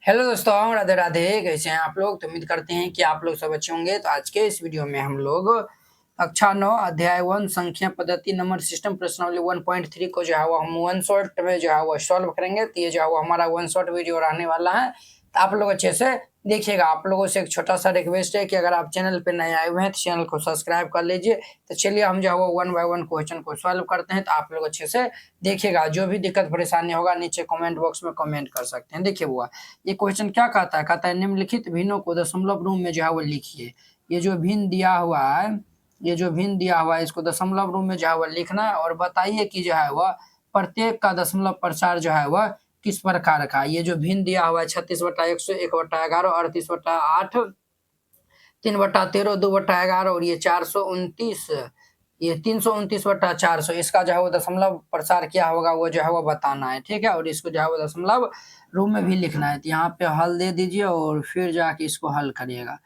Hello दोस्तों, राधे राधे। कैसे हैं आप लोग? तो उम्मीद करते हैं कि आप लोग सब अच्छे होंगे। तो आज के इस वीडियो में हम लोग कक्षा 9 अध्याय 1 संख्या पद्धति नंबर सिस्टम प्रश्नावली 1.3 को जो है वो हम वन शॉट में जो है वो सॉल्व करेंगे। तो ये जो है वो हमारा वन शॉट वीडियो रहने वाला है, तो आप लोग अच्छे से देखिएगा। आप लोगों से एक छोटा सा रिक्वेस्ट है कि अगर आप चैनल पे नए आए हुए हैं तो चैनल को सब्सक्राइब कर लीजिए। तो चलिए हम जो है वो 1 बाय 1 क्वेश्चन को सॉल्व करते हैं। तो आप लोग अच्छे से देखिएगा, जो भी दिक्कत परेशानी होगा नीचे कमेंट बॉक्स में कमेंट कर सकते हैं। देखिए बुआ, ये क्वेश्चन क्या कहता है निम्नलिखित भिन्नों को दशमलव रूप में जो है वो लिखिए। ये जो भिन्न दिया हुआ है, ये जो भिन्न दिया हुआ है इसको दशमलव रूप में जो है वो लिखना है और बताइए कि जो है वह प्रत्येक का दशमलव प्रसार जो है वह किस प्रकार का। ये जो भिन्न दिया हुआ है 36/100, 1/11, 38/8, 3/13, 2/11 और ये 429, ये 329/400, इसका जो है वो दशमलव प्रसार क्या होगा वो जो है वो बताना है। ठीक है, और इसको जो है वो दशमलव रूप में भी लिखना है। तो यहाँ पे हल दे दीजिए और फिर जाके इसको हल करिएगा।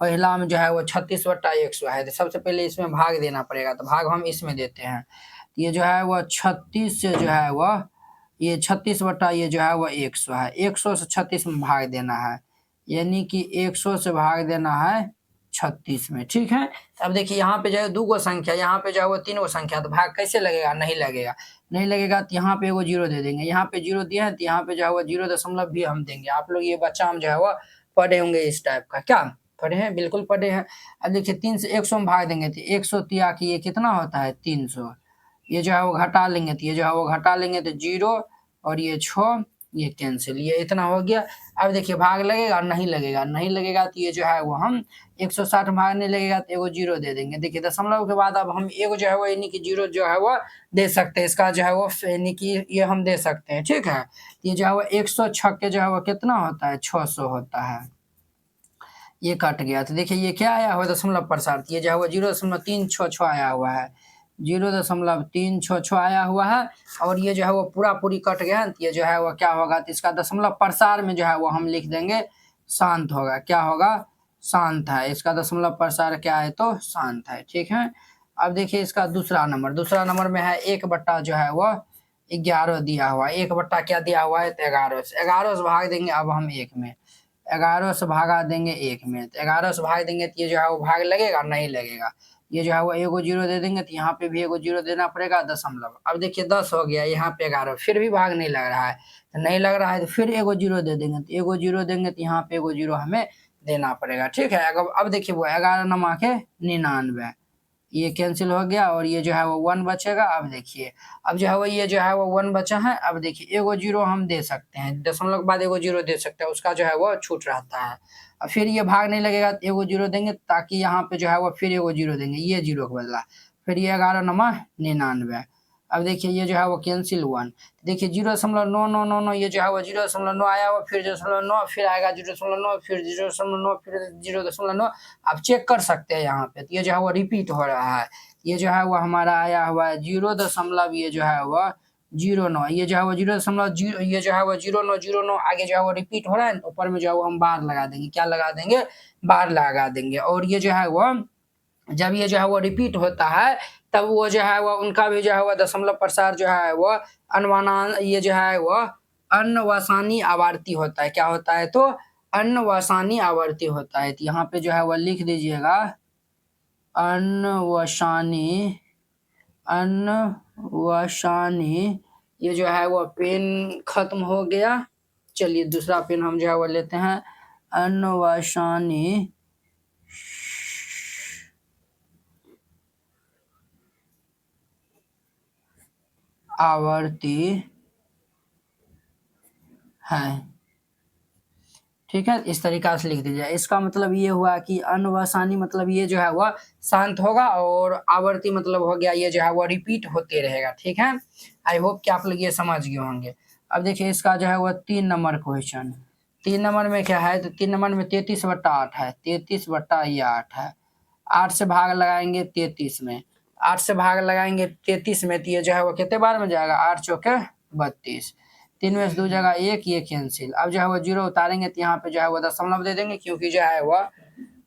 पहला में जो है वो 36/100 है, तो सबसे पहले इसमें भाग देना पड़ेगा। तो भाग हम इसमें देते हैं। तो ये जो है वो 36 से जो है वह ये 36 बटा ये जो है वह 100 है। 100 से 36 में भाग देना है, यानी कि 100 से भाग देना है 36 में। ठीक है, अब देखिए यहाँ पे जो है दो गो संख्या, यहाँ पे जो है वो तीन गो संख्या, तो भाग कैसे लगेगा? नहीं लगेगा। नहीं लगेगा तो यहाँ पे एगो जीरो दे देंगे। यहाँ पे जीरो दिए हैं तो यहाँ पे जो है वो 0 भी हम देंगे। आप लोग ये बच्चा हम जो है वो पढ़े होंगे इस टाइप का। क्या पढ़े हैं? बिल्कुल पढ़े हैं। अब देखिए 3 से 100 में भाग देंगे तो 100 तिया कि ये कितना होता है 300। ये जो है वो घटा लेंगे तो ये जो है वो घटा लेंगे तो 0 और ये 6, ये कैंसिल, ये इतना हो गया। अब देखिए भाग लगेगा? नहीं लगेगा। नहीं लगेगा तो ये जो है वो हम 160 भाग नहीं लगेगा तो एगो जीरो दे देंगे। देखिए दशमलव के बाद अब हम एगो जो है वो यानी कि जीरो जो है वो दे सकते हैं। इसका जो है वो यानी कि ये हम दे सकते हैं। ठीक है, ये जो है वो 106 के जो है वो कितना होता है 600 होता है। ये कट गया तो देखिए ये क्या आया हुआ दशमलव प्रसार, ये जो है वो 0.366 आया हुआ है। 0.366 आया हुआ है और ये जो है वो पूरा पूरी कट गया है। ये जो है वो क्या होगा, तो इसका दशमलव प्रसार में जो है वो हम लिख देंगे शांत होगा। क्या होगा? शांत है। इसका दशमलव प्रसार क्या है? तो शांत है। ठीक है, अब देखिए इसका दूसरा नंबर में है 1 बट्टा जो है वो 11 दिया हुआ है। 1 बट्टा क्या दिया हुआ है? तो 11 से भाग देंगे अब हम 1 में। 11 से भागा देंगे 1 में, तो 11 से भाग देंगे तो ये जो है वो भाग लगेगा? नहीं लगेगा। ये जो है वो एगो जीरो दे देंगे तो यहाँ पे भी एगो जीरो देना पड़ेगा दशमलव। अब देखिए 10 हो गया, यहाँ पे 11, फिर भी भाग नहीं लग रहा है। तो नहीं लग रहा है तो फिर एगो जीरो दे देंगे, तो एगो जीरो देंगे तो यहाँ पे एगो जीरो हमें देना पड़ेगा। ठीक है, अब देखिए वो 11 नमा के 99, ये कैंसिल हो गया और ये जो है वो 1 बचेगा। अब देखिए अब जो है वो ये जो है वो 1 बचा है। अब देखिए एगो जीरो हम दे सकते हैं, दशमलव के बाद एगो जीरो दे सकते हैं, उसका जो है वो छूट रहता है। और फिर ये भाग नहीं लगेगा तो एगो जीरो देंगे, ताकि यहाँ पे जो है वो फिर एगो जीरो देंगे, ये जीरो के बदला। फिर ये 11 नमा 99। अब देखिए ये जो है वो कैंसिल 1। देखिए 0.9999 ये जो है वो 0.9 आया हुआ, फिर 0.9, फिर आएगा 0.9, फिर 0.9, फिर 0.9। आप चेक कर सकते हैं यहाँ पे। तो ये जो है वो रिपीट हो रहा है। ये जो है वो हमारा आया हुआ है 0. ये जो है वो 09, ये जो है वो 0.0, ये जो है वो 0909 आगे जो है वो रिपीट हो रहा है। ऊपर में जो है वो हम बार लगा देंगे। क्या लगा देंगे? बार लगा देंगे। और ये जो है वो जब ये जो है वो रिपीट होता है तब वो जो है वो उनका भी जो है वो दशमलव प्रसार जो है वो अनुमानान, ये जो है वो अन्वसानी आवर्ती होता है। क्या होता है? तो अन्वसानी आवर्ती होता है। तो यहाँ पे जो है वो लिख दीजिएगा अन्वसानी। अन्वसानी, ये जो है वो पेन खत्म हो गया। चलिए दूसरा पेन हम जो है वो लेते हैं। अन्वसानी आवर्ती है। ठीक है, इस तरीका से लिख दीजिए। इसका मतलब ये हुआ कि अनवसानी मतलब ये जो है वह शांत होगा और आवर्ती मतलब हो गया ये जो है वो रिपीट होते रहेगा। ठीक है, आई होप कि आप लोग ये समझ गए होंगे। अब देखिए इसका जो है वो 3 नंबर क्वेश्चन। 3 नंबर में क्या है? तो 3 नंबर में 33/8 है। 33/8 है। 8 से भाग लगाएंगे 33 में। 8 से भाग लगाएंगे 33 में तो ये जो है वो कितने बार में जाएगा? 8 चौके 32। 3 में से 2 जगह 1, ये कैंसिल। अब जो है वो जीरो उतारेंगे तो यहाँ पे जो है वो दशमलव दे देंगे, क्योंकि जो है वो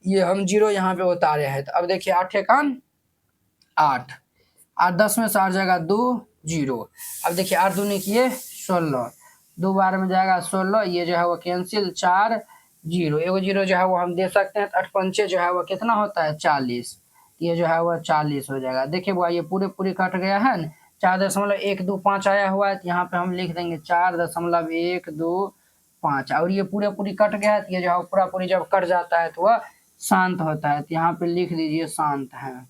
ये हम जीरो यहाँ पे उतारे हैं। तो अब देखिए 8 एकान 8, 8 10 में से 8 जगह 2 0। अब देखिए 8 दूनी किए 16, 2 बार में जाएगा 16, ये जो है वो कैंसिल, 4 जीरो, एगो जीरो जो है वो हम दे सकते हैं। 8 पंचे जो है वो कितना होता है 40, ये जो है वो 40 हो जाएगा। देखिए वो ये पूरे पूरी कट गया है न, 4.125 आया हुआ है, तो यहाँ पे हम लिख देंगे 4.125, और ये पूरे पूरी कट गया है, तो ये जो है पूरा पूरी जब कट जाता है तो वह शांत होता है, तो यहाँ पे लिख दीजिए शांत है।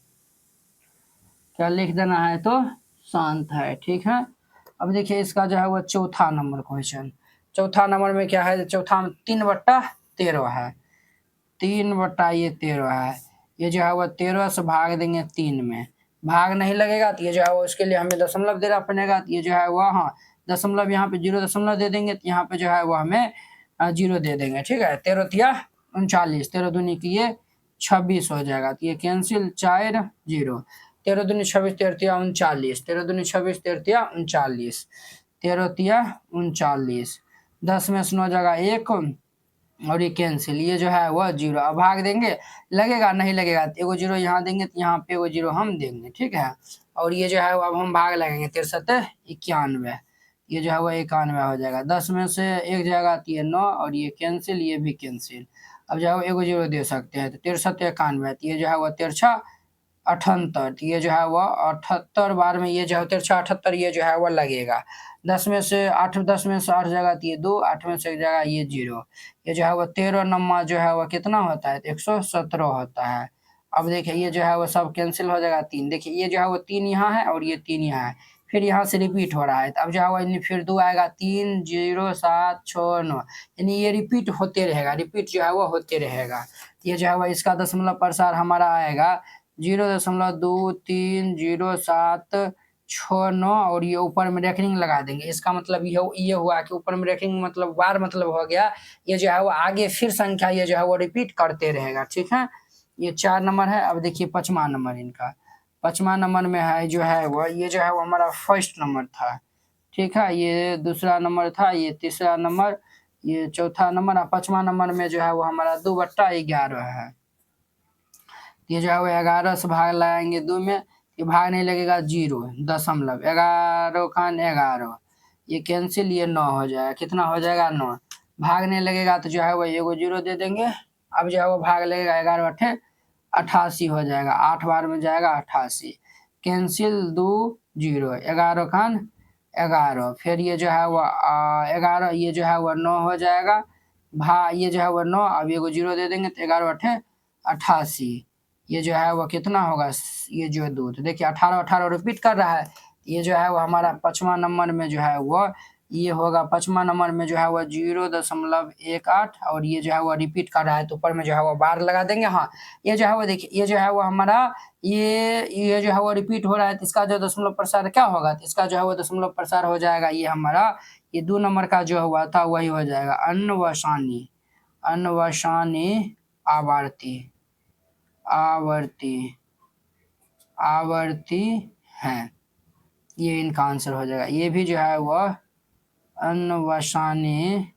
क्या लिख देना है तो शांत है, ठीक है। अब देखिए इसका जो है वो चौथा नंबर क्वेश्चन। चौथा नंबर में क्या है, चौथा में 3/13 है, 3/13 है। ये जो है वो 13 से भाग देंगे 3 में, भाग नहीं लगेगा तो ये जो है वो उसके लिए हमें दशमलव देना पड़ेगा, तो ये जो है वो हाँ दशमलव यहाँ पे 0 दशमलव दे देंगे, तो यहाँ पे जो है वो हमें 0 दे देंगे, ठीक है। 13 तिया 39, 13 दूनी की ये 26 हो जाएगा, तो ये कैंसिल, 4 0, 13 दूनी 26, 13 तिया 39, 13 दूनी 26, 13 तिया 39, 13 तिया 39, 10 में से 9 जगह 1 और ये कैंसिल, ये जो है वह 0। अब भाग देंगे, लगेगा नहीं लगेगा, एगो 0 यहाँ देंगे तो यहाँ पे एगो 0 हम देंगे, ठीक है। और ये जो है अब हम भाग लगेंगे, 63 91, ये जो है वह 91 हो जाएगा। 10 में से 1 जाएगा तो ये 9, और ये कैंसिल, ये भी कैंसिल। अब जो है एगो 0 दे सकते हैं, तो 63 91, तो ये जो है वह 63 78, ये जो है वह 78 बार में ये जो है 63 78 ये जो है वह लगेगा। 10 में से 8 जगह तो ये 2, 8 में से 1 जगह ये 0, ये जो है वह 13 नंबर जो है वह कितना होता है, 117 होता है। अब देखिए ये जो है वो सब कैंसिल हो जाएगा 3, देखिए ये जो है वो 3 यहाँ है और ये 3 यहाँ है, फिर यहाँ से रिपीट हो रहा है, तो अब जो है वो फिर 2 आएगा, 3 0 7 6 9, यानी ये रिपीट होते रहेगा, रिपीट जो है वो होते रहेगा। ये जो है वो इसका दशमलव प्रसार हमारा आएगा 0.230769, और ये ऊपर में रेखनिंग लगा देंगे। इसका मतलब ये हुआ कि ऊपर में रेखनिंग मतलब बार मतलब हो गया, ये जो है वो आगे फिर संख्या ये जो है वो रिपीट करते रहेगा, ठीक है। ये 4 नंबर है। अब देखिए 5वां नंबर इनका, 5वां नंबर में है जो है वो ये जो है वो हमारा फर्स्ट नंबर था, ठीक है। ये दूसरा नंबर था, ये तीसरा नंबर, ये चौथा नंबर, और 5वां नंबर में जो है वो हमारा 2/11 है। ये जो है वो 11 से भाग लगाएंगे 2 में, ये भाग नहीं लगेगा 0 दशमलव, 11 खान 11, ये कैंसिल, ये 9 हो जाएगा, कितना हो जाएगा 9, भाग नहीं लगेगा तो जो है वो एगो 0 दे देंगे। अब जो है वो भाग लगेगा 11 8 88 हो जाएगा, 8 बार में जाएगा 88, कैंसिल 2 0, 11 खान 11, फिर ये जो है वो 11, ये जो है वो 9 हो जाएगा, ये जो है वो 9, अब एगो 0 दे देंगे तो 11 8 88, ये जो है वो कितना होगा, ये जो 2, तो देखिए 18 18 रिपीट कर रहा है, ये जो है वो हमारा 5वां नंबर में जो है वो ये होगा, 5वां नंबर में जो है वो 0.18, और ये जो है वो रिपीट कर रहा है, तो ऊपर में जो है वो बार लगा देंगे। हाँ ये जो है वो देखिए ये जो है वो हमारा ये जो है वो रिपीट हो रहा है, तो इसका जो दशमलव प्रसार क्या होगा, तो इसका जो है वो दशमलव प्रसार हो जाएगा, ये हमारा ये 2 नंबर का जो हुआ था वही हो जाएगा, अन्वसानी, अन्वसानी आवर्ती, आवर्ती, आवर्ती है, ये इनका आंसर हो जाएगा। ये भी जो है वह अन्वसानी,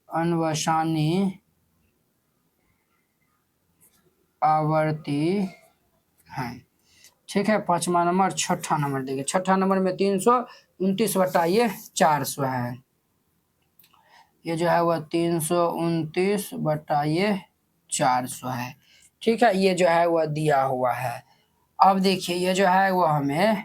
अन्वसानी आवर्ती है, ठीक है। 5वां नंबर। 6ठा नंबर देखिए, 6ठा नंबर में 329/400 है, ये जो है वह 329/400 है, ठीक है। ये जो है वह दिया हुआ है। अब देखिए ये जो है वो हमें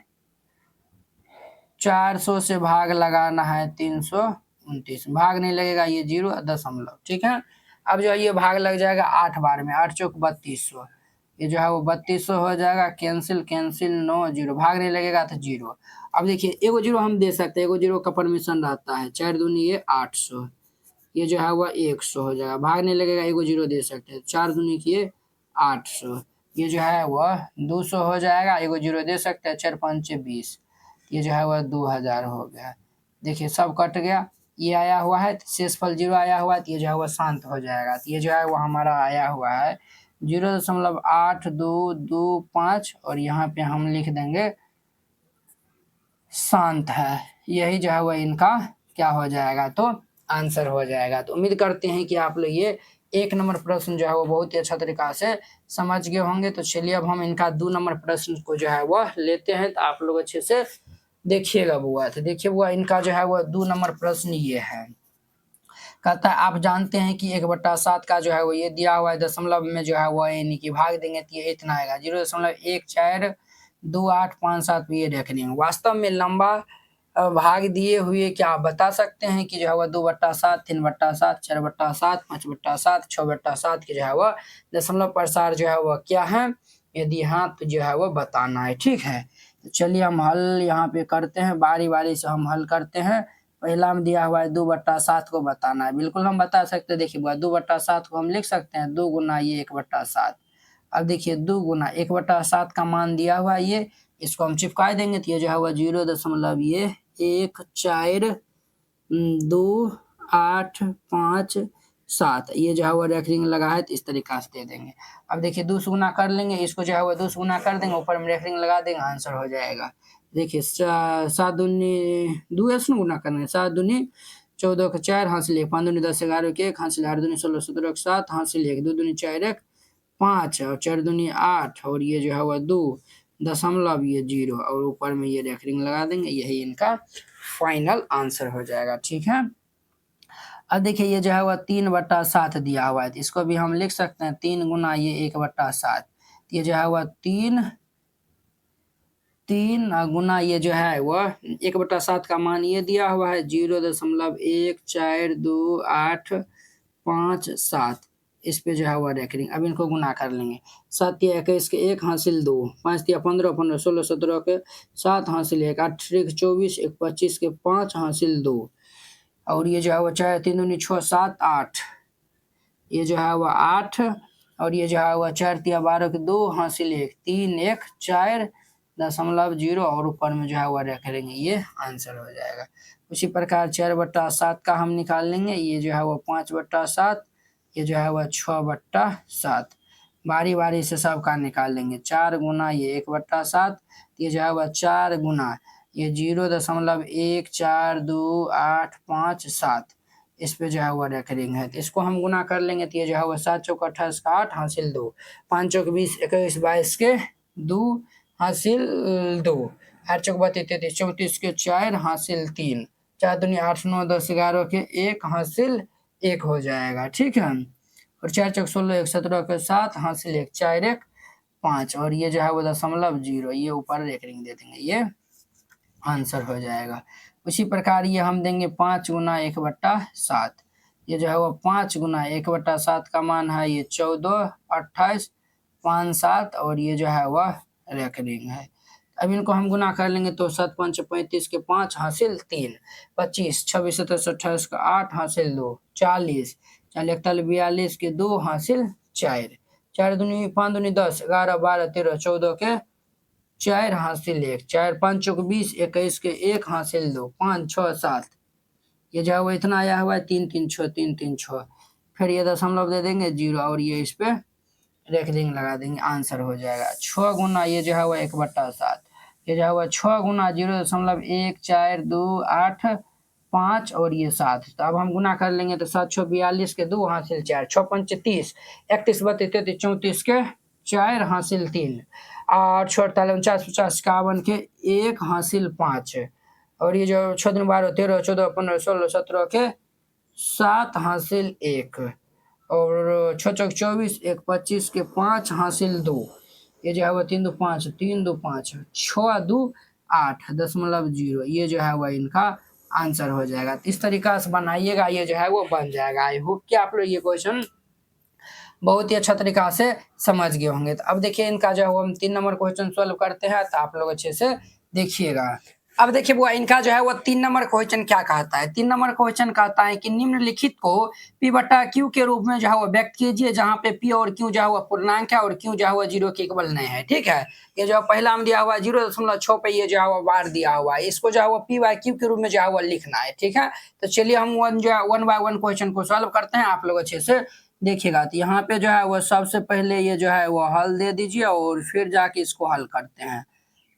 400 से भाग लगाना है 329, भाग नहीं लगेगा, ये 0 दशमलव, ठीक है। अब जो है ये भाग लग जाएगा 8 बार में, 8 चौक 3200, ये जो है वो 3200 हो जाएगा, कैंसिल कैंसिल 9 0, भाग नहीं लगेगा तो 0। अब देखिए एगो 0 हम दे सकते हैं, एगो 0 का परमिशन रहता है, 4 दूनी ये 800, ये जो है वह 100 हो जाएगा, भाग नहीं लगेगा, एगो 0 दे सकते हैं, 4 दूनी की ये 800, ये जो है वह 200 हो जाएगा, एगो 0 दे सकते हैं, 4 5 20, ये जो है वह 2000 हो गया। देखिए सब कट गया, ये आया हुआ है, शेषफल 0 आया हुआ है, तो ये जो है वह शांत हो जाएगा, तो ये जो है वो हमारा आया हुआ है 0.8225, और यहाँ पे हम लिख देंगे शांत है, यही जो है वह इनका क्या हो जाएगा, तो आंसर हो जाएगा। तो उम्मीद करते हैं कि आप लोग ये 1 नंबर प्रश्न जो है वो बहुत ही अच्छा तरीका से समझ गए होंगे। तो चलिए अब हम इनका 2 नंबर प्रश्न को जो है वह लेते हैं, तो आप लोग अच्छे से देखिएगा बुआ, तो देखिए बुआ इनका जो है वो 2 नंबर प्रश्न ये है। कहता है आप जानते हैं कि 1/7 का जो है वो ये दिया हुआ है दशमलव में जो है वो यानी कि भाग देंगे तो ये इतना आएगा 0.142857 ये देख लेंगे। वास्तव में लंबा भाग दिए हुए क्या आप बता सकते हैं कि जो है वह 2/7, 3/7, 4/7, 5/7, 6/7 की जो है वह दशमलव प्रसार जो है वह क्या है, यदि हाँ तो जो है वह बताना है। ठीक है, तो चलिए हम हल यहाँ पे करते हैं, बारी बारी से हम हल करते हैं। पहला में दिया हुआ है 2/7 को बताना है, बिल्कुल हम बता सकते हैं। देखिए 2/7 को हम लिख सकते हैं 2 गुना ये 1/7। अब देखिए 2 गुना 1/7 का मान दिया हुआ है ये, इसको हम चिपका देंगे तो ये जो है वह 0.142857 ये जो है वह रेखरिंग लगा है तो इस तरीका से दे देंगे। अब देखिए 2 से गुना कर लेंगे, इसको जो है वह 2 से गुना कर देंगे, ऊपर में रेखरिंग लगा देंगे, आंसर हो जाएगा। देखिए 7 दूनी 2 से गुना करना है, 7 दूनी 14 के 4 हासिल 1, 5 दूनी 10 11 के 1 हासिल 8 दूनी 16 17 के 7 हासिल 1, 2 दूनी 4 1 5 और 4 दूनी 8 और ये जो है वह 2 दशमलव ये 0 और ऊपर में ये रेखरिंग लगा देंगे, यही इनका फाइनल आंसर हो जाएगा। ठीक है, अब देखिए ये जो है वह 3/7 दिया हुआ है, तो इसको भी हम लिख सकते हैं 3 गुना ये 1/7, ये जो है वह 3 गुना ये जो है वह 1/7 का मान ये दिया हुआ है 0.142857, इस पे जो है वह रेखरिंग। अब इनको गुना कर लेंगे, 7 या 21 के 1 हासिल 2, 5 या 15 15 16 17 के 7 हासिल 1, 8 के 24 1 25 के 5 हासिल 2 और ये जो है वह 4 3 दूनी 6 7 8, ये जो है वह 8 और ये जो है वह 4 या 12 के 2 हासिल 1 3 1 4.0 और ऊपर में जो है वह रेखरिंग, ये आंसर हो जाएगा। उसी प्रकार 4/7 का हम निकाल लेंगे, ये जो है वह 5/7, ये जो है वह 6/7, बारी बारी से सबका निकाल लेंगे। 4 गुना ये 1/7, ये जो है वह 4 गुना ये 0.142857, इस पे जो है वह रेखरिंग है, तो इसको हम गुना कर लेंगे तो ये जो है वह 7 चौक 28 का 8 हासिल 2, 5 चौक 20 21 22 के 2 हासिल 2, 8 चौक 32 33 34 के 4 हासिल 3, 4 दूनी 8 9 10 11 के 1 हासिल 1 हो जाएगा। ठीक है, और 4 चौक 16 1 17 के 7 हासिल 1 4 1 5 और ये जो है वो 0.0 ये ऊपर रेखरिंग दे देंगे, ये आंसर हो जाएगा। उसी प्रकार ये हम देंगे 5 गुना 1/7, ये जो है वो 5 गुना 1/7 का मान है ये 14 28 5 7 और ये जो है वह रेखरिंग है। अब इनको हम गुना कर लेंगे तो 7 5 35 के 5 हासिल 3, 25 26 27 28 का 8 हासिल 2, 40 41 42 के 2 हासिल 4, 4 दूनी 5 दूनी 10 11 12 13 14 के 4 हासिल 1, 4 5 चौक 20 21 के 1 हासिल 2, 5 6 7, ये जो है वो इतना आया हुआ है 3 3 6 3 3 6, फिर ये दशमलव दे देंगे 0 और ये इस पे रेखरिंग लगा देंगे, आंसर हो जाएगा। 6 गुना ये जो है वह 1/7, ये जो है वह 6 गुना 0.1428 और ये 7, तो अब हम गुना कर लेंगे तो 7 6 42 के 2 हासिल 4, 6 5 30 31 32 33 34 के 4 हासिल 3, 8 6 48 49 50 51 के 1 हासिल 5 और ये जो 6 दिन 12 13 14 15 16 17 के 7 हासिल 1 और 6 चौक 24 1 25 के 5 हासिल 2, ये जो है वह 3 2 5 3 2 5 6 2 8.0 ये जो है वह इनका आंसर हो जाएगा। तो इस तरीका से बनाइएगा, ये जो है वो बन जाएगा। आई होप कि आप लोग ये क्वेश्चन बहुत ही अच्छा तरीका से समझ गए होंगे। तो अब देखिए इनका जो है वो हम 3 नंबर क्वेश्चन सॉल्व करते हैं, तो आप लोग अच्छे से देखिएगा। अब देखिए बुआ इनका जो है वो 3 नंबर क्वेश्चन क्या कहता है। 3 नंबर क्वेश्चन कहता है कि निम्नलिखित को P/Q के रूप में जो है वो व्यक्त कीजिए, जहाँ पे P और Q जो है वो पूर्णांक है और Q जो है वो 0 के इक्वल नहीं है। ठीक है, ये जो पहला में दिया हुआ है 0.6 पे ये जो है वो बार दिया हुआ है, इसको जो है वो P/Q के रूप में जो है वो लिखना है। ठीक है, तो चलिए हम वन बाय वन क्वेश्चन को सॉल्व करते हैं, आप लोग अच्छे से देखिएगा। तो यहाँ पे जो है वो सबसे पहले ये जो है वो हल दे दीजिए और फिर जाके इसको हल करते हैं।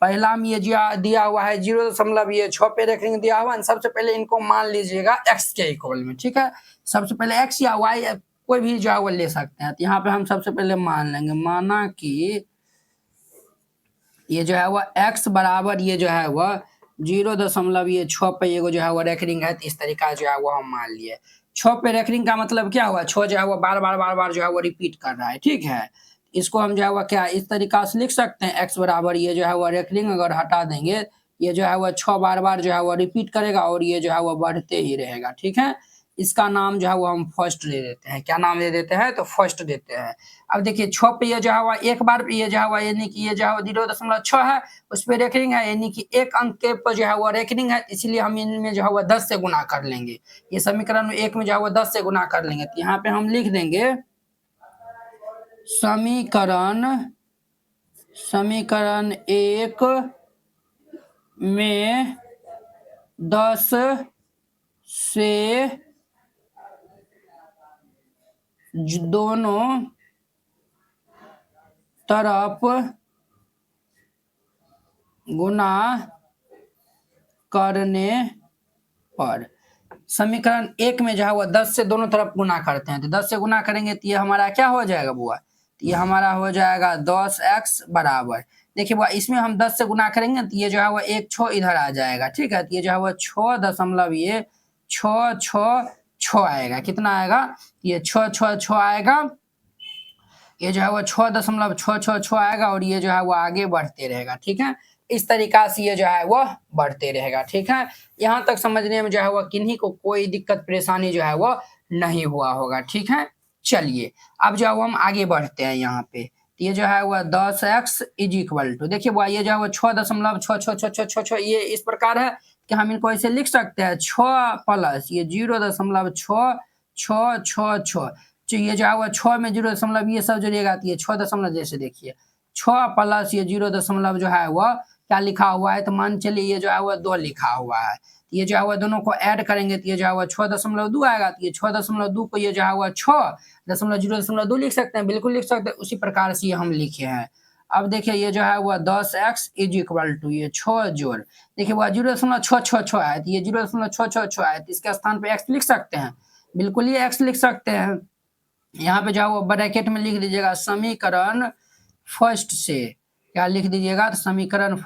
पहला में ये दिया हुआ है 0.6 पे रेखरिंग दिया हुआ है, सबसे पहले इनको मान लीजिएगा x के इक्वल में। ठीक है, सबसे पहले x या y कोई भी जो है वो ले सकते हैं। तो यहाँ पे हम सबसे पहले मान लेंगे, माना कि ये जो है वह x बराबर ये जो है वह 0.6 पे एगो जो है वो रेकरिंग है, तो इस तरीका जो है वो हम मान लिए। 6 पे रेकरिंग का मतलब क्या हुआ, 6 जो है वो बार बार जो है वो रिपीट कर रहा है, ठीक है। इसको हम जो है वो क्या इस तरीका से लिख सकते हैं, x बराबर ये जो है वो रेकरिंग अगर हटा देंगे, ये जो है वो 6 बार जो है वो रिपीट करेगा और ये जो है वो बढ़ते ही रहेगा, ठीक है। इसका नाम जो है वो हम फर्स्ट दे देते हैं। क्या नाम दे देते हैं, तो फर्स्ट देते हैं। अब देखिए 6 पे ये जो है वो एक बार ये जो है वो यानी कि ये जो है 0.6 है, उस पर रेकरिंग है, यानी कि एक अंक के पर जो है वो रेकरिंग है, इसलिए हम इनमें जो है वो 10 से गुना कर लेंगे। ये समीकरण 1 में जो है वो 10 से गुना कर लेंगे, तो यहाँ पे हम लिख देंगे समीकरण 1 में 10 से दोनों तरफ गुना करने पर। समीकरण 1 में जो है वो 10 से दोनों तरफ गुना करते हैं, तो 10 से गुना करेंगे तो ये हमारा क्या हो जाएगा बुआ, तो ये हमारा हो जाएगा 10x बराबर। देखिए बुआ इसमें हम 10 से गुना करेंगे तो ये जो है वो एक 6 इधर आ जाएगा, ठीक है। तो ये जो है वो 6.6 आएगा। कितना आएगा, ये 6 आएगा, ये जो है वो 6.6 आएगा और ये जो है वो आगे बढ़ते रहेगा, ठीक है। इस तरीका से ये जो है वो बढ़ते रहेगा, ठीक है। यहाँ तक समझने में जो है वो किन्हीं को कोई दिक्कत परेशानी जो है वो नहीं हुआ होगा, ठीक है। चलिए अब जो है वो हम आगे बढ़ते हैं यहाँ पे, तो ये जो है वो 10x इज इक्वल टू, देखिए वो ये जो है वो 6.6 ये इस प्रकार है कि हम इनको ऐसे लिख सकते हैं 6 प्लस ये 0.6 ये जो है वो 6 में 0 ये सब जोड़िएगा तो ये 6 जैसे देखिए 6 प्लस ये 0 जो है वो क्या लिखा हुआ है, तो मान चलिए ये जो है वो 2 लिखा हुआ है। ये जो है वो दोनों को ऐड करेंगे तो ये जो है वो 6.2 आएगा। तो ये 6.2 को ये जो है वो 6.0.2 लिख सकते हैं, बिल्कुल लिख सकते हैं। उसी प्रकार से ये हम लिखे हैं। अब देखिए ये जो है वो 10x इज इक्वल टू ये 6 जोड़, देखिए वो 0.666 है, तो ये 0.666 है, तो इसके स्थान पे x लिख सकते हैं, बिल्कुल ये x लिख सकते हैं। यहाँ पे जो है वो ब्रैकेट में लिख दीजिएगा समीकरण फर्स्ट से, क्या लिख दीजिएगा, तो समीकरण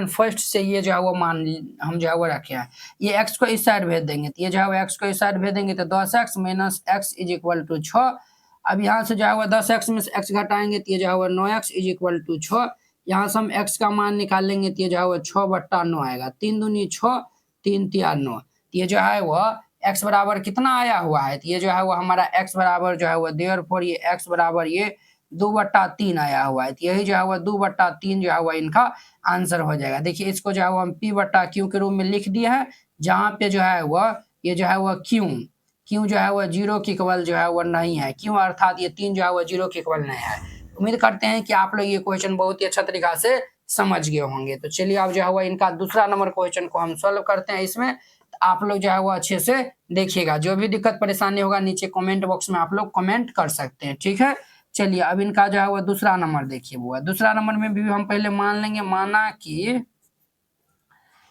फर्स्ट से ये जो है वो मान हम जो है वो रखे हैं। ये x को इस साइड भेज देंगे, तो ये जो है वो x को इस साइड भेज देंगे तो 10x minus x is equal to 6। अब यहाँ से जो है वो 10x में से x घटाएंगे तो ये जो है वो 9x इज इक्वल टू 6। यहाँ से हम x का मान निकाल लेंगे तो ये जो है वो 6/9 आएगा, 3 दूनी 6 3 तिया 9। ये जो है वो x बराबर कितना आया हुआ है, तो ये जो है वो हमारा x बराबर जो है वो देयरफॉर ये x बराबर ये 2/3 आया हुआ है, तो यही जो है वो 2/3 जो है वो इनका आंसर हो जाएगा। देखिए इसको जो है वो हम p/q के रूप में लिख दिए हैं, जहाँ पे जो है वो ये जो है वो क्यों जो है वो 0 के इक्वल जो है वो नहीं है, क्यों अर्थात ये 3 जो है वो 0 के इक्वल नहीं है। उम्मीद करते हैं कि आप लोग ये क्वेश्चन बहुत ही अच्छा तरीका से समझ गए होंगे। तो चलिए अब जो है वो इनका दूसरा नंबर क्वेश्चन को हम सॉल्व करते हैं। इसमें आप लोग जो है वो अच्छे से देखिएगा, जो भी दिक्कत परेशानी होगा नीचे कमेंट बॉक्स में आप लोग कमेंट कर सकते हैं, ठीक है। चलिए अब इनका जो है वो दूसरा नंबर देखिए बुआ, दूसरा नंबर में भी हम पहले मान लेंगे, माना कि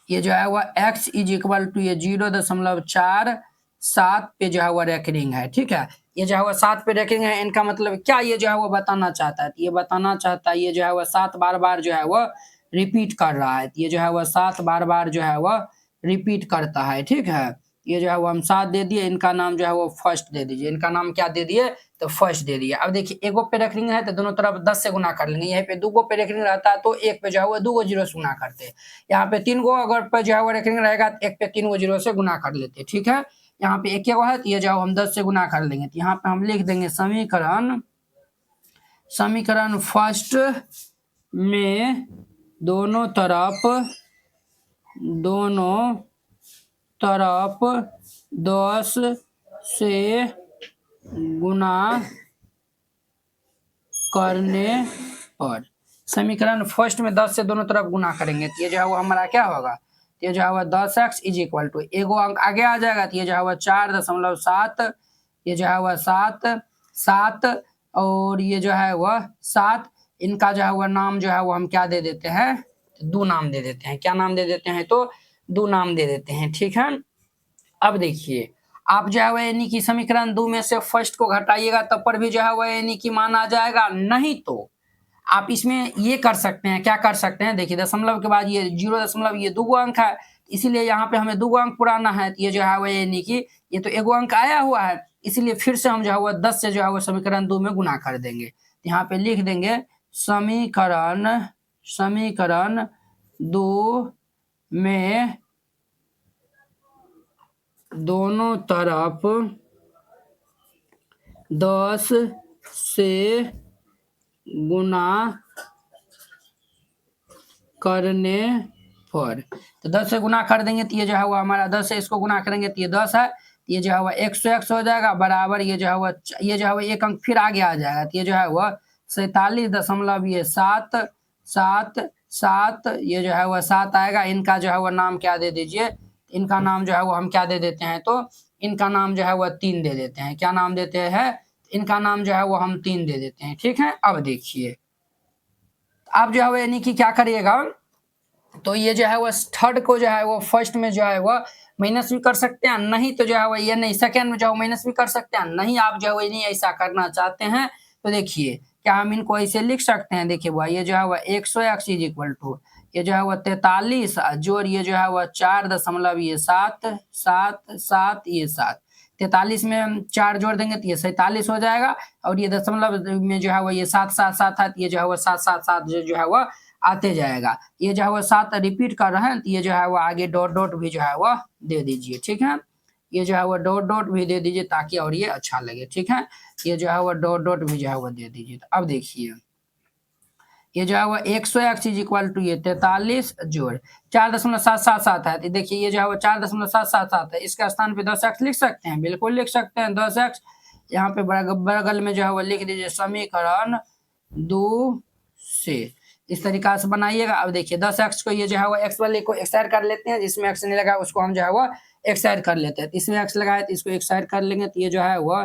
ये जो है वो x इज इक्वल टू ये 0.47 पे जो है वो रेकरिंग है, ठीक है। ये जो है वो 7 पे रेकरिंग है, इनका मतलब क्या ये जो है वो बताना चाहता है, ये बताना चाहता है ये जो है वो 7 बार जो है वो रिपीट कर रहा है, ये जो है वो 7 बार जो है वो रिपीट करता है, ठीक है। ये जो है वो हम 7 दे दिए, इनका नाम जो है वो फर्स्ट दे दीजिए, इनका नाम क्या दे दिए, तो फर्स्ट दे दिए। अब देखिए एगो पे रेकरिंग है तो दोनों तरफ 10 से गुना कर लेंगे, यहाँ पे 2 पे रेकरिंग रहता है तो एक पे जो है वो 2 जीरो से गुना करते हैं। यहाँ पे 3 अगर पे जो है वो रेकरिंग रहेगा तो एक पे 3 जीरो से गुना कर लेते हैं, ठीक है। यहाँ पे एक है तो ये जो हम 10 से गुना कर लेंगे, तो यहाँ पे हम लिख देंगे समीकरण फर्स्ट में दोनों तरफ 10 से गुना करने पर, समीकरण फर्स्ट में 10 से दोनों तरफ गुना करेंगे तो ये जो है वो हमारा क्या होगा, ये जो है वो 10x इज इक्वल टू एगो अंक आगे आ जाएगा, तो ये जो है वो 4.7, ये जो है वो 7 और ये जो है वो 7, इनका जो है वो नाम जो है वो हम क्या दे देते हैं, दो नाम दे देते हैं। क्या नाम दे देते हैं, तो दो नाम दे देते हैं, ठीक है। अब देखिए आप जो है वो यानी कि समीकरण 2 में से फर्स्ट को घटाइएगा तब पर भी जो है वो यानी कि मान आ जाएगा, नहीं तो आप इसमें ये कर सकते हैं, क्या कर सकते हैं, देखिए दशमलव के बाद ये 0 ये 2 अंक है, इसीलिए यहाँ पे हमें 2 अंक पुराना है, तो ये जो है वो यानी कि ये तो 1 अंक आया हुआ है, इसीलिए फिर से हम जो है वो 10 से जो है वो समीकरण 2 में गुना कर देंगे। यहाँ पे लिख देंगे समीकरण 2 में दोनों तरफ 10 से गुना करने पर, तो 10 से गुना कर देंगे तो ये जो है वो हमारा 10 से इसको गुना करेंगे तो ये 10 है, तो ये जो है वो 100x हो जाएगा बराबर ये जो है वो एक अंक फिर आगे आ जाएगा, तो ये जो है वो 47.7 ये जो है वो 7 आएगा। इनका जो है वो नाम क्या दे दीजिए, इनका नाम जो है वो हम क्या दे देते हैं, तो इनका नाम जो है वो 3 दे देते हैं। क्या नाम देते हैं, इनका नाम जो है वो हम 3 दे देते हैं। ठीक है, अब देखिए आप जो है वो यानी कि क्या करिएगा, तो ये जो है वो थर्ड को जो है वो फर्स्ट में जो है वो माइनस भी कर सकते हैं, नहीं तो जो है वो ये नहीं सेकंड में जो है माइनस भी कर सकते हैं, नहीं आप जो है नहीं ऐसा करना चाहते हैं तो देखिए क्या हम इनको ऐसे लिख सकते हैं। देखिए भाई ये जो है वो 100x इज इक्वल टू ये जो है वो 43 जोड़ ये जो है वो 4.7 ये 7 43 में हम 4 जोड़ देंगे तो ये 47 हो जाएगा, और ये दशमलव में जो है वो ये 7 है, ये जो है वो 7 जो है वो आते जाएगा। ये जो है वो 7 रिपीट कर रहे हैं तो ये जो है वो आगे डॉट डॉट भी जो है वो दे दीजिए। ठीक है, ये जो है वो डॉट डॉट भी दे दीजिए ताकि और ये अच्छा लगे। ठीक है, ये जो है वो डॉट डॉट भी जो है वो दे दीजिए। तो अब देखिए ये जो है वो 100x इज इक्वल टू ये 43 जोड़ 4.777 है, तो देखिए ये जो है वो 4.777 है, इसके स्थान पे 10x लिख सकते हैं, बिल्कुल लिख सकते हैं 10x। यहाँ पे बगल में जो है वो लिख दीजिए समीकरण 2 से, इस तरीका से बनाइएगा। अब देखिए 10x को ये जो है वो x वाले को एक साइड कर लेते हैं, जिसमें x नहीं लगा उसको हम जो है वो एक साइड कर लेते हैं, इसमें x लगाए तो इसको एक साइड कर लेंगे, तो ये जो है वो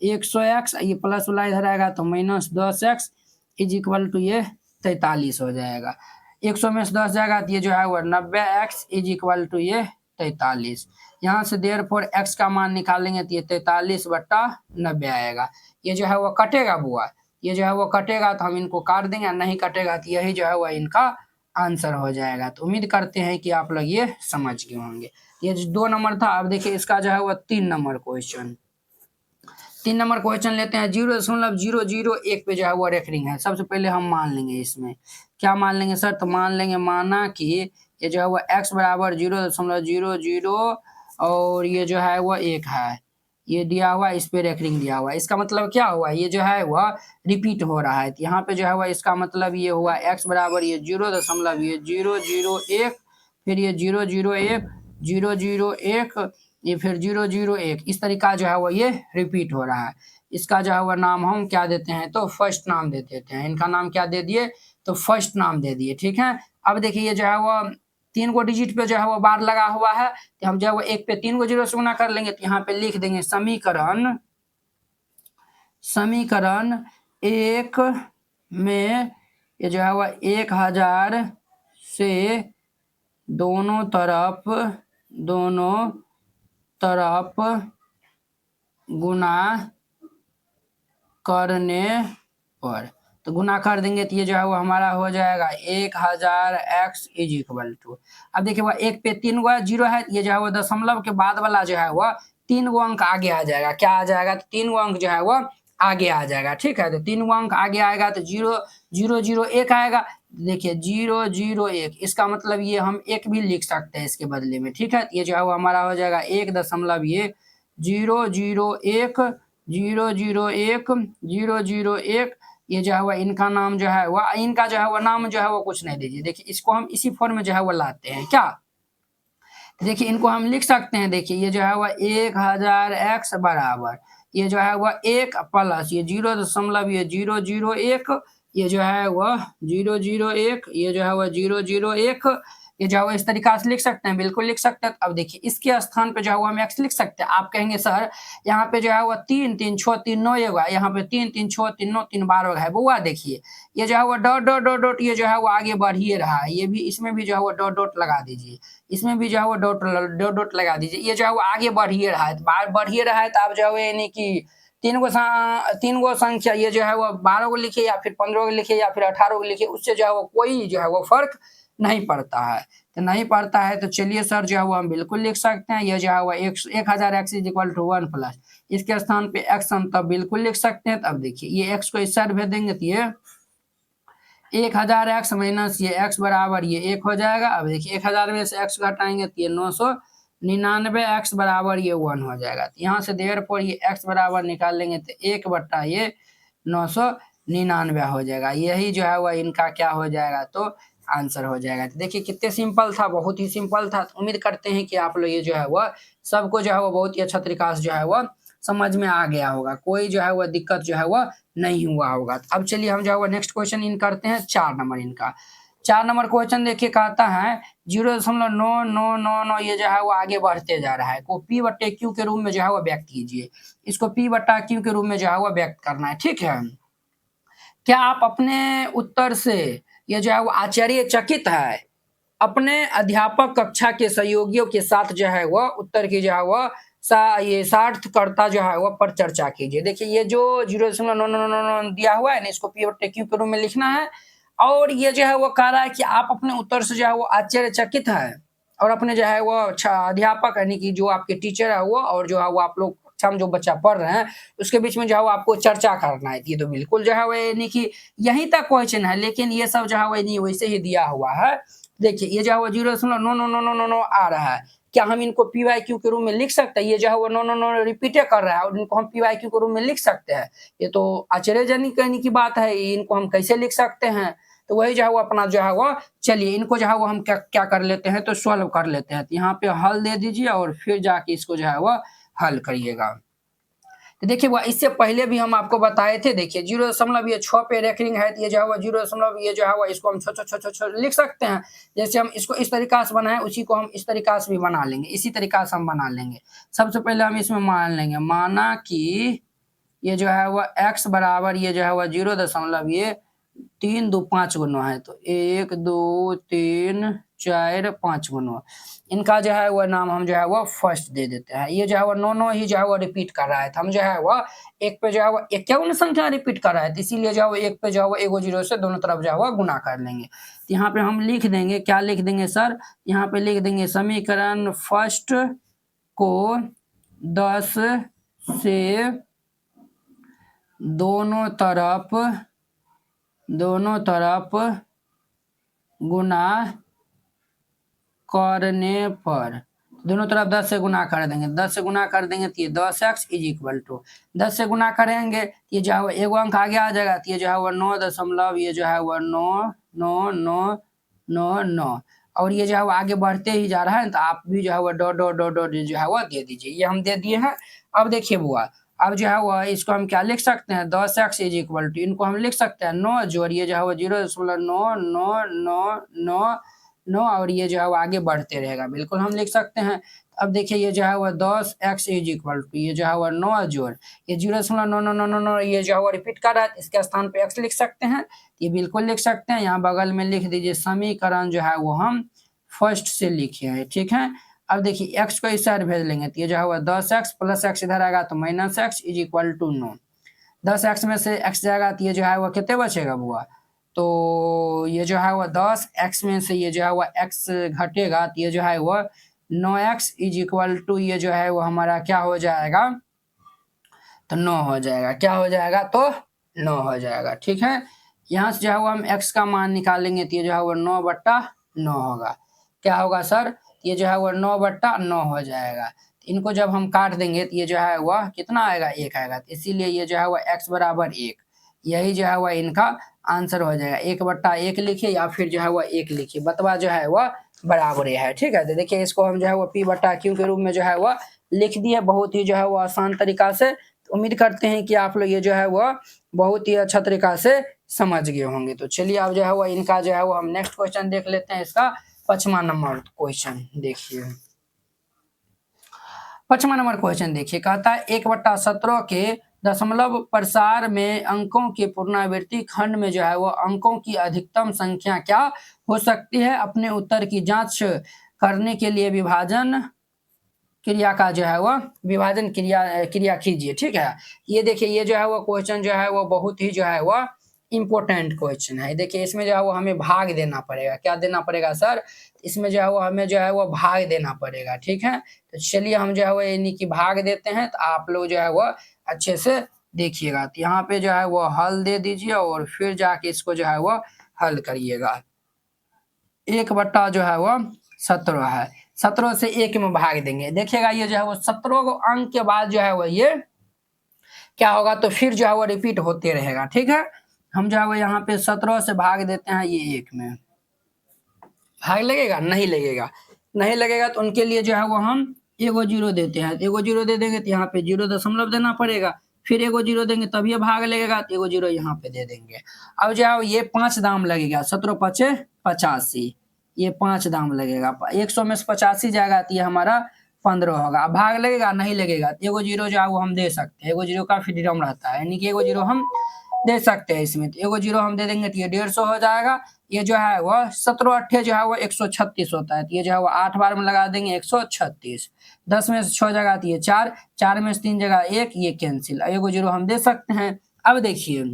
100x ये प्लस वाला इधर आएगा तो -10x इज इक्वल टू ये 43 हो जाएगा। 100 में से 10 जाएगा तो ये जो है वो 90x इज इक्वल टू ये 43। यहाँ से देयरफॉर x का मान निकालेंगे तो ये 43/90 आएगा। ये जो है वो कटेगा बुआ, ये जो है वो कटेगा तो हम इनको काट देंगे, नहीं कटेगा तो यही जो है वो इनका आंसर हो जाएगा। तो उम्मीद करते हैं कि आप लोग ये समझ गए होंगे। ये जो 2 नंबर था, अब देखिए इसका जो है वो 3 नंबर क्वेश्चन। 3 नंबर क्वेश्चन लेते हैं। 0.001 पे जो है वो रेफरिंग है। सबसे पहले हम मान लेंगे, इसमें क्या मान लेंगे सर, तो मान लेंगे माना कि ये जो है वो x बराबर 0.00 और ये जो है वो 1 है, ये दिया हुआ, इस पे रेफरिंग दिया हुआ। इसका मतलब क्या हुआ, ये जो है वह रिपीट हो रहा है, तो यहाँ पे जो है वह इसका मतलब ये हुआ x बराबर ये 0.001 फिर ये 001 001 ये फिर 001 इस तरीका जो है वो ये रिपीट हो रहा है। इसका जो है वो नाम हम क्या देते हैं, तो फर्स्ट नाम दे देते हैं। इनका नाम क्या दे दिए, तो फर्स्ट नाम दे दिए। ठीक है, अब देखिए ये जो है वो 3 गो डिजिट पे जो है वो बार लगा हुआ है, तो हम जो है वो 1 पे 3 गो 0 से गुना कर लेंगे, तो यहाँ पे लिख देंगे समीकरण 1 में ये जो है वो 1000 से दोनों तरफ गुना करने पर, तो गुना कर देंगे तो ये जो है वो हमारा हो जाएगा 1000x इज इक्वल टू। अब देखिए वो 1 पे 3 गो 0 है, ये जो है वो दशमलव के बाद वाला जो है वो 3 गो अंक आगे आ जाएगा। क्या आ जाएगा, तो 3 गो अंक जो है वो आगे आ जाएगा। ठीक है, तो 3 गो अंक आगे आएगा तो 001 आएगा। देखिए 001 इसका मतलब ये हम 1 भी लिख सकते हैं इसके बदले में। ठीक है, ये जो है वो हमारा हो जाएगा 1.001 001 ये जो है वो इनका नाम जो है वो इनका जो है वो नाम जो है वो कुछ नहीं दीजिए। देखिए इसको हम इसी फॉर्म में जो है वो लाते हैं क्या, देखिए इनको हम लिख सकते हैं। देखिए ये जो है वो 1000x बराबर ये जो है वो 1 प्लस ये 0.001 ये जो है वो 001 ये जो है वो 001 ये जो है इस तरीका से लिख सकते हैं, बिल्कुल लिख सकते हैं। अब देखिए इसके स्थान पे जो है वो हम x लिख सकते हैं। आप कहेंगे सर यहाँ पे जो है वो 3 3 6 3 9 होगा, यहाँ पे 3 3 6 3 9 3 12 है बुआ। देखिए ये जो है वो डॉट डॉट डॉट डॉट ये जो है वो आगे बढ़ ही रहा है, ये भी इसमें भी जो है वो डॉट डॉट लगा दीजिए, इसमें भी जो है वो डॉट डॉट लगा दीजिए। ये जो है वो आगे बढ़ ही रहा है, बढ़ ही रहा है, तो आप जो है यानी कि तीन गो संख्या ये जो है वो 12 को लिखिए या फिर 15 को लिखिए या फिर 18 को लिखिए, उससे जो है वो कोई जो है वो फर्क नहीं पड़ता है। तो नहीं पड़ता है तो चलिए सर जो है वो हम बिल्कुल लिख सकते हैं। ये जो है वो 1000 x is equal to 1 plus इसके स्थान पे x हम तब बिल्कुल लिख सकते हैं। तब देखिए ये x को इस साइड भेज देंगे तो ये 1000 x माइनस ये x बराबर ये 1 हो जाएगा। अब देखिए 1000 में से x घटाएंगे तो ये 999 x बराबर ये 1 हो जाएगा। तो यहाँ से देयरफॉर ये x बराबर निकाल लेंगे तो 1 बट्टा ये 999 हो जाएगा। यही जो है वह इनका क्या हो जाएगा तो आंसर हो जाएगा। तो देखिए कितने सिंपल था, बहुत ही सिंपल था। तो उम्मीद करते हैं कि आप लोग ये जो है वह सबको जो है वो बहुत ही अच्छा तरीका से जो है वह समझ में आ गया होगा, कोई जो है वह दिक्कत जो है वह नहीं हुआ होगा। अब चलिए हम जो है वो नेक्स्ट क्वेश्चन इन करते हैं 4 नंबर इनका। 4 नंबर क्वेश्चन देखिए कहता है 0.9999 ये जो है वो आगे बढ़ते जा रहा है को पी बट्टे क्यू के रूप में जो है वो व्यक्त कीजिए। इसको पी बट्टा क्यू के रूप में जो है वो व्यक्त करना है, ठीक है। क्या आप अपने उत्तर से ये जो है वो आश्चर्यचकित है? अपने अध्यापक कक्षा के सहयोगियों के साथ जो है वह उत्तर की जो है वह ये सार्थकर्ता जो है वह पर चर्चा कीजिए। देखिए ये जो 0.9999 दिया हुआ है ना, इसको पी बट्टे क्यू के रूप में लिखना है। और ये जो है वो कह रहा है कि आप अपने उत्तर से जो है वो आश्चर्यचकित है और अपने जो है वो अध्यापक यानी कि जो आपके टीचर है वो और जो है वो आप लोग कक्षा में जो बच्चा पढ़ रहे हैं उसके बीच में जो है वो आपको चर्चा करना है। ये तो बिल्कुल जो है वो यानी कि यहीं तक क्वेश्चन है, लेकिन ये सब जो है वो नहीं वैसे ही दिया हुआ है। देखिए ये जो है वो 0.9999 आ रहा है, क्या हम इनको पी वाई क्यू के रूप में लिख सकते हैं? ये जो है वो 9 रिपीट कर रहा है और इनको हम पी वाई क्यू के रूप में लिख सकते हैं? ये तो आश्चर्यजनक कहने की बात है, इनको हम कैसे लिख सकते हैं? तो वही जो है वो अपना जो है वो चलिए इनको जो है वो हम क्या क्या कर लेते हैं तो सॉल्व कर लेते हैं। तो यहाँ पे हल दे दीजिए और फिर जाके इसको जो है वो हल करिएगा। तो देखिए वो इससे पहले भी हम आपको बताए थे। देखिए 0.6 पे रेकरिंग है तो ये जो है वो 0. ये जो है वो इसको हम छो लिख सकते हैं। जैसे हम इसको इस तरीका से बनाए उसी को हम इस तरीका से भी बना लेंगे, इसी तरीका से हम बना लेंगे। सबसे पहले हम इसमें मान लेंगे, माना कि ये जो है वो x बराबर ये जो है वो 0.3 2 5 गुना है तो 1 2 3 4 5 गुना। इनका जो है वो नाम हम जो है वो फर्स्ट दे देते हैं। ये जो है वो 9 ही जो है वो रिपीट कर रहा है तो हम जो है वो एक पे जो है वो 51 संख्या रिपीट कर रहा है तो इसीलिए जो है वो एक पे जो है वो एगो 0 से दोनों तरफ जो है वो गुना कर लेंगे। तो यहाँ पे हम लिख देंगे, क्या लिख देंगे सर? यहाँ पे लिख देंगे समीकरण फर्स्ट को 10 से दोनों तरफ गुना करने पर, दोनों तरफ 10 से गुना कर देंगे। 10 से गुना कर देंगे तो ये 10x इज इक्वल टू 10 से गुना करेंगे ये जो है वो एगो अंक आगे आ जाएगा तो ये जो है वो 9 ये जो है वो 9 और ये जो है वो आगे बढ़ते ही जा रहा है तो आप भी जो है वो डॉट डॉट डॉट डॉट जो है वो दे दीजिए। ये हम दे दिए हैं। अब देखिए बुआ, अब जो है वो इसको हम क्या लिख सकते हैं? 10x इज इक्वल टू इनको हम लिख सकते हैं 9 जोड़ ये जो है वो 0.99999 और ये जो है वो आगे बढ़ते रहेगा, बिल्कुल हम लिख सकते हैं। अब देखिए ये जो है वो 10x इज इक्वल टू ये जो है वो 9 जोड़ ये 0.9999 ये जो है वो रिपीट कर रहा है, इसके स्थान पे x लिख सकते हैं, ये बिल्कुल लिख सकते हैं। यहाँ बगल में लिख दीजिए समीकरण जो है वो हम फर्स्ट से लिखे हैं, ठीक है। अब देखिए x को इस साइड भेज लेंगे तो ये जो है वो 10x प्लस x इधर आएगा तो -x is equal to 9। 10x में से x जाएगा तो ये जो है वो कितने बचेगा बुआ? तो ये जो है वो 10x में से ये जो है वो x घटेगा तो ये जो है वो 9x इज इक्वल टू ये जो है वो हमारा क्या हो जाएगा तो 9 हो जाएगा। क्या हो जाएगा तो 9 हो जाएगा, ठीक है। यहाँ से जो है वो हम x का मान निकालेंगे तो ये जो है वो 9/9 होगा। क्या होगा सर? ये जो है वो 9/9 हो जाएगा। इनको जब हम काट देंगे तो ये जो है वह कितना आएगा? 1 आएगा। इसीलिए ये जो है वो x बराबर 1, यही जो है वह इनका आंसर हो जाएगा। 1/1 लिखिए या फिर जो है वह 1 लिखिए, बतवा जो है वह बराबर है, ठीक है। तो देखिए इसको हम जो है वो p/q के रूप में जो है वह लिख दिए, बहुत ही जो है वो आसान तरीका से। उम्मीद करते हैं कि आप लोग ये जो है वह बहुत ही अच्छा तरीका से समझ गए होंगे। तो चलिए अब जो है वो इनका जो है वो हम नेक्स्ट क्वेश्चन देख लेते हैं। इसका 5वां नंबर क्वेश्चन देखिए। 5वां नंबर क्वेश्चन देखिए, कहता है 1/17 के दशमलव प्रसार में अंकों के पुनरावृत्ति खंड में जो है वो अंकों की अधिकतम संख्या क्या हो सकती है? अपने उत्तर की जांच करने के लिए विभाजन क्रिया का जो है वो विभाजन क्रिया कीजिए। ठीक है, ये देखिए ये जो है वो क्वेश्चन जो है वो बहुत ही जो है वो इम्पोर्टेंट क्वेश्चन है। देखिए इसमें जो है वो हमें भाग देना पड़ेगा। क्या देना पड़ेगा सर? इसमें जो है वो हमें जो है वो भाग देना पड़ेगा। ठीक है, तो चलिए हम जो है वो यानी कि भाग देते हैं, तो आप लोग जो है वो अच्छे से देखिएगा। तो यहाँ पे जो है वो हल दे दीजिए और फिर जाके इसको जो है वो हल करिएगा। 1/17 जो है वो 17 है, 17 से 1 में भाग देंगे। देखिएगा ये जो है वो 17 को अंक के बाद जो है वो ये क्या होगा, तो फिर जो है वो रिपीट होते रहेगा। ठीक है, हम जो है वो यहाँ पे 17 से भाग देते हैं, ये 1 में भाग लगेगा? नहीं लगेगा। नहीं लगेगा तो उनके लिए जो है वो हम एगो 0 देते हैं। एगो 0 दे देंगे तो यहाँ पे 0 देना पड़ेगा, फिर एगो 0 देंगे तब ये भाग लगेगा, तो एगो 0 यहाँ पे दे देंगे। अब जो है ये 5 दाम लगेगा, 17 5 85, ये 5 दाम लगेगा। 100 में से 85 जाएगा तो ये हमारा 15 होगा। अब भाग लगेगा? नहीं लगेगा, तो एगो 0 जो है वो हम दे सकते हैं। एगो 0 का फ्रीडम रहता है, यानी कि एगो 0 हम दे सकते हैं इसमें। तो एगो 0 हम दे देंगे तो ये 150 हो जाएगा। ये जो है वह 17 8 जो है वो 136 होता है, तो ये जो है वो 8 बार में लगा देंगे 136। 10 में से 6 जगह तो ये 4, 4 में से 3 जगह 1, ये कैंसिल। एगो 0 हम दे सकते हैं। अब देखिए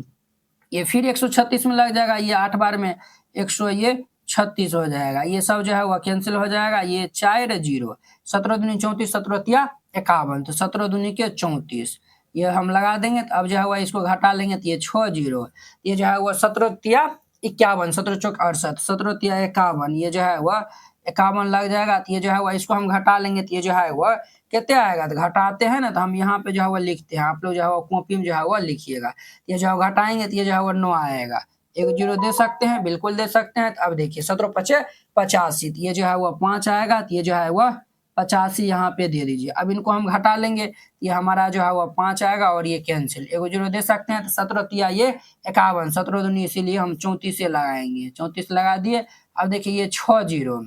ये फिर 136 में लग जाएगा, ये 8 बार में 136 हो जाएगा। ये सब जो है वह कैंसिल हो जाएगा। ये 4 0, 17 दूनी 34, 17 तिया 51, तो 17 दूनी के 34 ये हम लगा देंगे। तो अब जो है वह इसको घटा लेंगे तो ये 6 0, ये जो है वह 17 तिया 51, 17 चौक 68, 17 तिया 51, ये जो है वह 51 लग जाएगा। तो ये जो है वह इसको हम घटा लेंगे तो ये जो है वह कितने आएगा, तो घटाते हैं ना, तो हम यहाँ पे जो है वो लिखते हैं। आप लोग जो है वो कॉपी में जो है वो लिखिएगा। ये जो है घटाएंगे तो ये जो है वो 9 आएगा। एक 0 दे सकते हैं, बिल्कुल दे सकते हैं। तो अब देखिए 17 5 85, तो ये जो है वो 5 आएगा, तो ये जो है वह 85 यहाँ पे दे दीजिए। अब इनको हम घटा लेंगे, ये हमारा जो है वो 5 आएगा और ये कैंसिल। एगो 0 दे सकते हैं, तो 17 तिया ये 51, 17 दूनी, इसीलिए हम 34 से लगाएंगे। 34 लगा दिए। अब देखिए ये 6 0,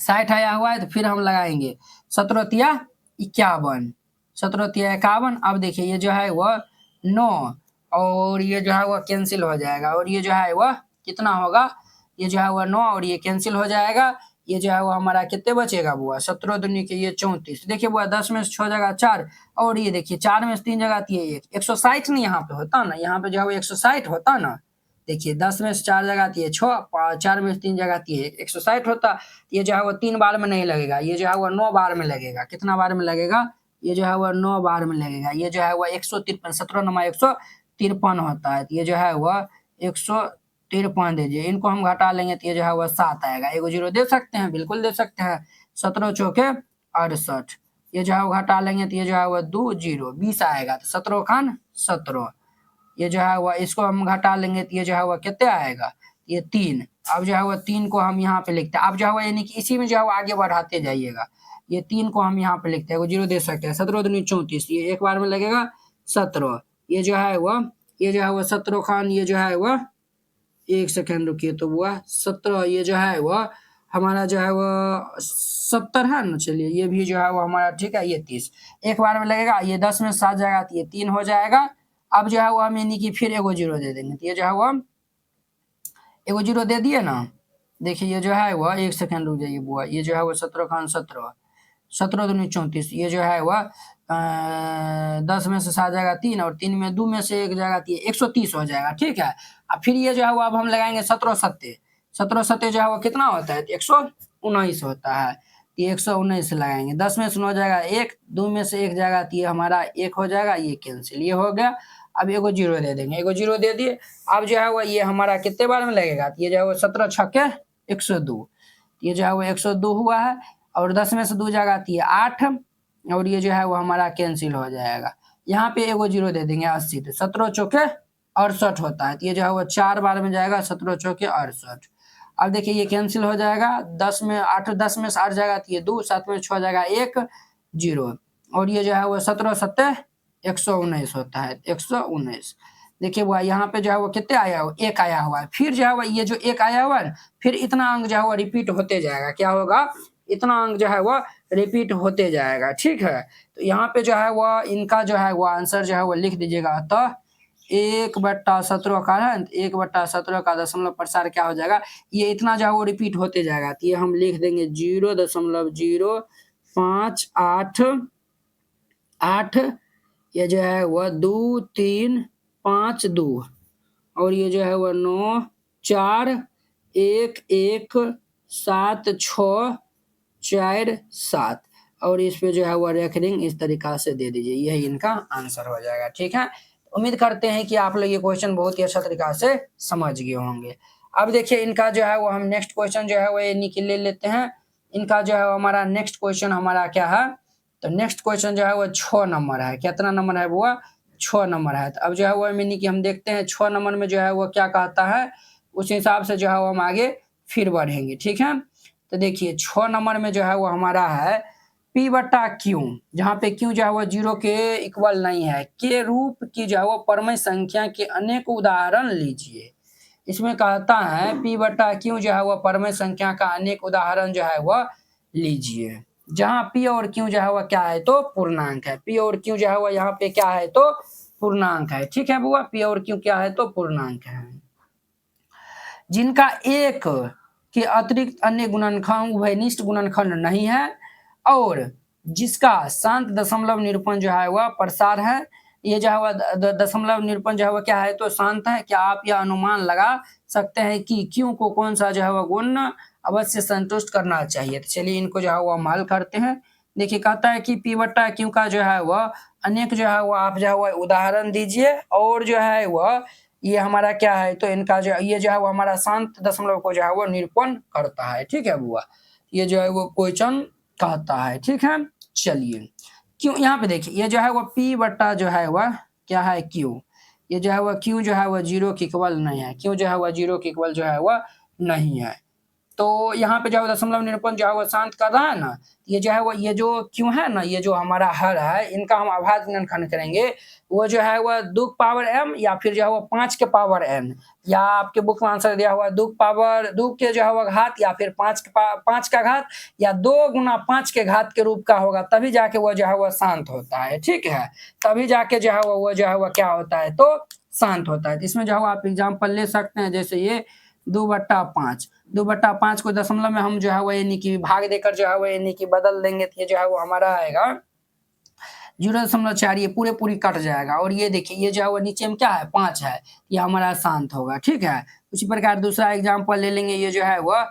60 आया हुआ है, तो फिर हम लगाएंगे 17 तिया 51, 17 तिया 51। अब देखिए ये जो है वह 9 और ये जो है वह कैंसिल हो जाएगा, और ये जो है वह कितना होगा, ये जो है वह 9 और ये कैंसिल हो जाएगा। ये जो है वो हमारा कितने बचेगा बुआ, 17 दूनी के ये 34। देखिए बुआ 10 में से 6 जगह 4, और ये देखिए 4 में से 3 जगह ये 160 नहीं यहाँ पे होता ना, यहाँ पे जो है वो 160 होता ना। देखिए 10 में से 4 जगह ये 6, 4 में से 3 जगह ये 160 होता। ये जो है वो 3 बार में नहीं लगेगा, ये जो है वो 9 बार में लगेगा। कितना बार में लगेगा, ये जो है वो 9 बार में लगेगा। ये जो है वो 153, 17 नमा 153 होता है, तो ये जो है वह 153 दीजिए। इनको हम घटा लेंगे तो ये जो है वह 7 आएगा। एगो 0 दे सकते हैं, बिल्कुल दे सकते हैं। 17 चौके 68, ये जो है वो घटा लेंगे तो ये जो है वह 2 0 20 आएगा। तो 17 खान 17, ये जो है वह इसको हम घटा लेंगे तो ये जो है वह कितने आएगा, ये 3। अब जो है वह 3 को हम यहाँ पे लिखते हैं। अब जो है वह यानी कि इसी में जो है वो आगे बढ़ाते जाइएगा। ये 3 को हम यहाँ पे लिखते हैं, वो 0 दे सकते हैं। 17 दूनी 34, ये एक बार में लगेगा 17। ये जो है वह 17 खान, ये जो है वह 1 सेकेंड रुकिए, तो वह 17, ये जो है वह हमारा जो है वह 70 है ना। चलिए ये भी जो है वो हमारा ठीक है, ये 30 एक बार में लगेगा। ये 10 में 7 जाएगा तो ये 3 हो जाएगा। अब जो है वो हम यानी कि फिर एगो 0 दे देंगे, तो ये जो है वो एगो 0 दे दिए ना। देखिए ये जो है वह 1 सेकेंड रुक जाइए बुआ, ये जो है वो 17 खान 17, 17 दूनी 34, ये जो है वह 10 में से 7 जाएगा 3, और 3 में 2 में से 1 जाएगा 3, 130 हो जाएगा। ठीक है, अब फिर ये जो है वो अब हम लगाएंगे 17 सत्ते, 17 सत्ते जो है वो कितना होता है, 119 होता है। ये 119 लगाएंगे। 10 में से 9 जाएगा 1, 2 में से 1 जाएगा तो ये हमारा 1 हो जाएगा, ये कैंसिल, ये हो गया। अब एगो 0 दे देंगे, एगो 0 दे दिए। अब जो है वो ये हमारा कितने बार में लगेगा, तो ये जो है वो 17 छक्के 102, ये जो है वो 102 हुआ है। और 10 में से 2 जाएगा तो ये 8, और ये जो है वो हमारा कैंसिल हो जाएगा। यहाँ पे एगो 0 दे देंगे 80, तो 17 चौके 68 होता है, तो ये जो है वो 4 बार में जाएगा, 17 चौके 68। अब देखिए ये कैंसिल हो जाएगा। 10 में 8, 10 में से 8 जाएगा तो ये 2, 7 में 6 जाएगा 1 0, और ये जो है वो 17 सत्ते 119 होता है, 119। देखिए वो यहाँ पे जो है वो कितने आया हुआ, 1 आया हुआ है। फिर जो है वो ये जो 1 आया हुआ है, फिर इतना अंक जो है वो रिपीट होते जाएगा। क्या होगा, इतना अंक जो है वो रिपीट होते जाएगा। ठीक है, तो यहाँ पे जो है वो इनका जो है वो आंसर जो है वो लिख दीजिएगा। तो 1/17 का है, 1/17 का दशमलव प्रसार क्या हो जाएगा, ये इतना जो है वो रिपीट होते जाएगा। तो ये हम लिख देंगे 0.0 5 8 8, ये जो है वह 2 3 5 2, और ये जो है वह 9 4 1 1 7 6 4 7, और इस पे जो है वह रेकरिंग इस तरीका से दे दीजिए। यही इनका आंसर हो जाएगा। ठीक है, उम्मीद करते हैं कि आप लोग ये क्वेश्चन बहुत ही अच्छा तरीका से समझ गए होंगे। अब देखिए इनका जो है वो हम नेक्स्ट क्वेश्चन जो है वो ये ले लेते हैं। इनका जो है हमारा नेक्स्ट क्वेश्चन हमारा क्या है, तो नेक्स्ट क्वेश्चन जो है वो 6 नंबर है। कितना नंबर है वो, 6 नंबर है। तो अब जो है वो मीनी कि हम देखते हैं 6 नंबर में जो है वो क्या कहता है, उस हिसाब से जो है वो हम आगे फिर बढ़ेंगे। ठीक है, तो देखिए 6 नंबर में जो है वो हमारा है P बटा क्यू, जहाँ पे क्यू जो है वो 0 के इक्वल नहीं है, के रूप की जो है वो परमेय संख्या के अनेक उदाहरण लीजिए। इसमें कहता है P बटा क्यू जो है वो परमेय संख्या का अनेक उदाहरण जो है वह लीजिए, जहाँ P और Q जो है वह क्या है, तो पूर्णांक है। P और Q जो है वह यहाँ पे क्या है, तो पूर्णांक है। ठीक है बुआ, P और Q क्या है, तो पूर्णांक है, जिनका एक के अतिरिक्त अन्य गुणनखंड उभयनिष्ठ गुणनखंड नहीं है, और जिसका शांत दशमलव निरूपण जो है वह प्रसार है। ये जो है वह दशमलव निरूपण जो है वह क्या है, तो शांत है। क्या आप यह अनुमान लगा सकते हैं कि क्यों को कौन सा जो है वह गुण अवश्य संतुष्ट करना चाहिए। तो चलिए इनको जो है वह हल करते हैं। देखिए कहता है कि P बटा क्यू का जो है वह अनेक जो है वह आप जो है वह उदाहरण दीजिए, और जो है वह ये हमारा क्या है, तो इनका जो ये जो है वो हमारा शांत दशमलव को जो है वो निरूपण करता है। ठीक है बुआ, ये जो है वो क्वेश्चन कहता है। ठीक है, चलिए क्यों, यहाँ पे देखिए ये जो है वो P बटा जो है वह क्या है, Q, ये जो है वह Q जो है वह 0 के इक्वल नहीं है, Q जो है वह 0 के इक्वल जो है वह नहीं है। तो यहाँ पे जो है दशमलव निरूपण जो है वो शांत कर रहा है ना, ये जो है वो ये जो क्यों है ना, ये जो हमारा हर है, इनका हम अभाज्य गुणनखंड करेंगे। वो जो है वह 2 पावर m या फिर जो है वो 5 के पावर n, या आपके बुक में आंसर दिया हुआ 2 पावर 2 के जो है वो घात, या फिर 5 का घात, या 2 गुना 5 के घात के रूप का होगा, तभी जाके वो जो है वो शांत होता है। ठीक है, तभी जाके जो है वो जो है वो क्या होता है, तो शांत होता है। इसमें जो है आप एग्जाम्पल ले सकते हैं, जैसे ये 2/5, 2/5 को दशमलव में हम जो है वो यानी कि भाग देकर जो है वो यानी कि बदल देंगे, तो ये जो है वो हमारा आएगा 0.4, ये पूरे पूरी कट जाएगा। और ये देखिए ये जो है वो नीचे में क्या है, 5 है, ये हमारा शांत होगा। ठीक है, उसी प्रकार दूसरा एग्जाम्पल ले लेंगे, ये जो है वह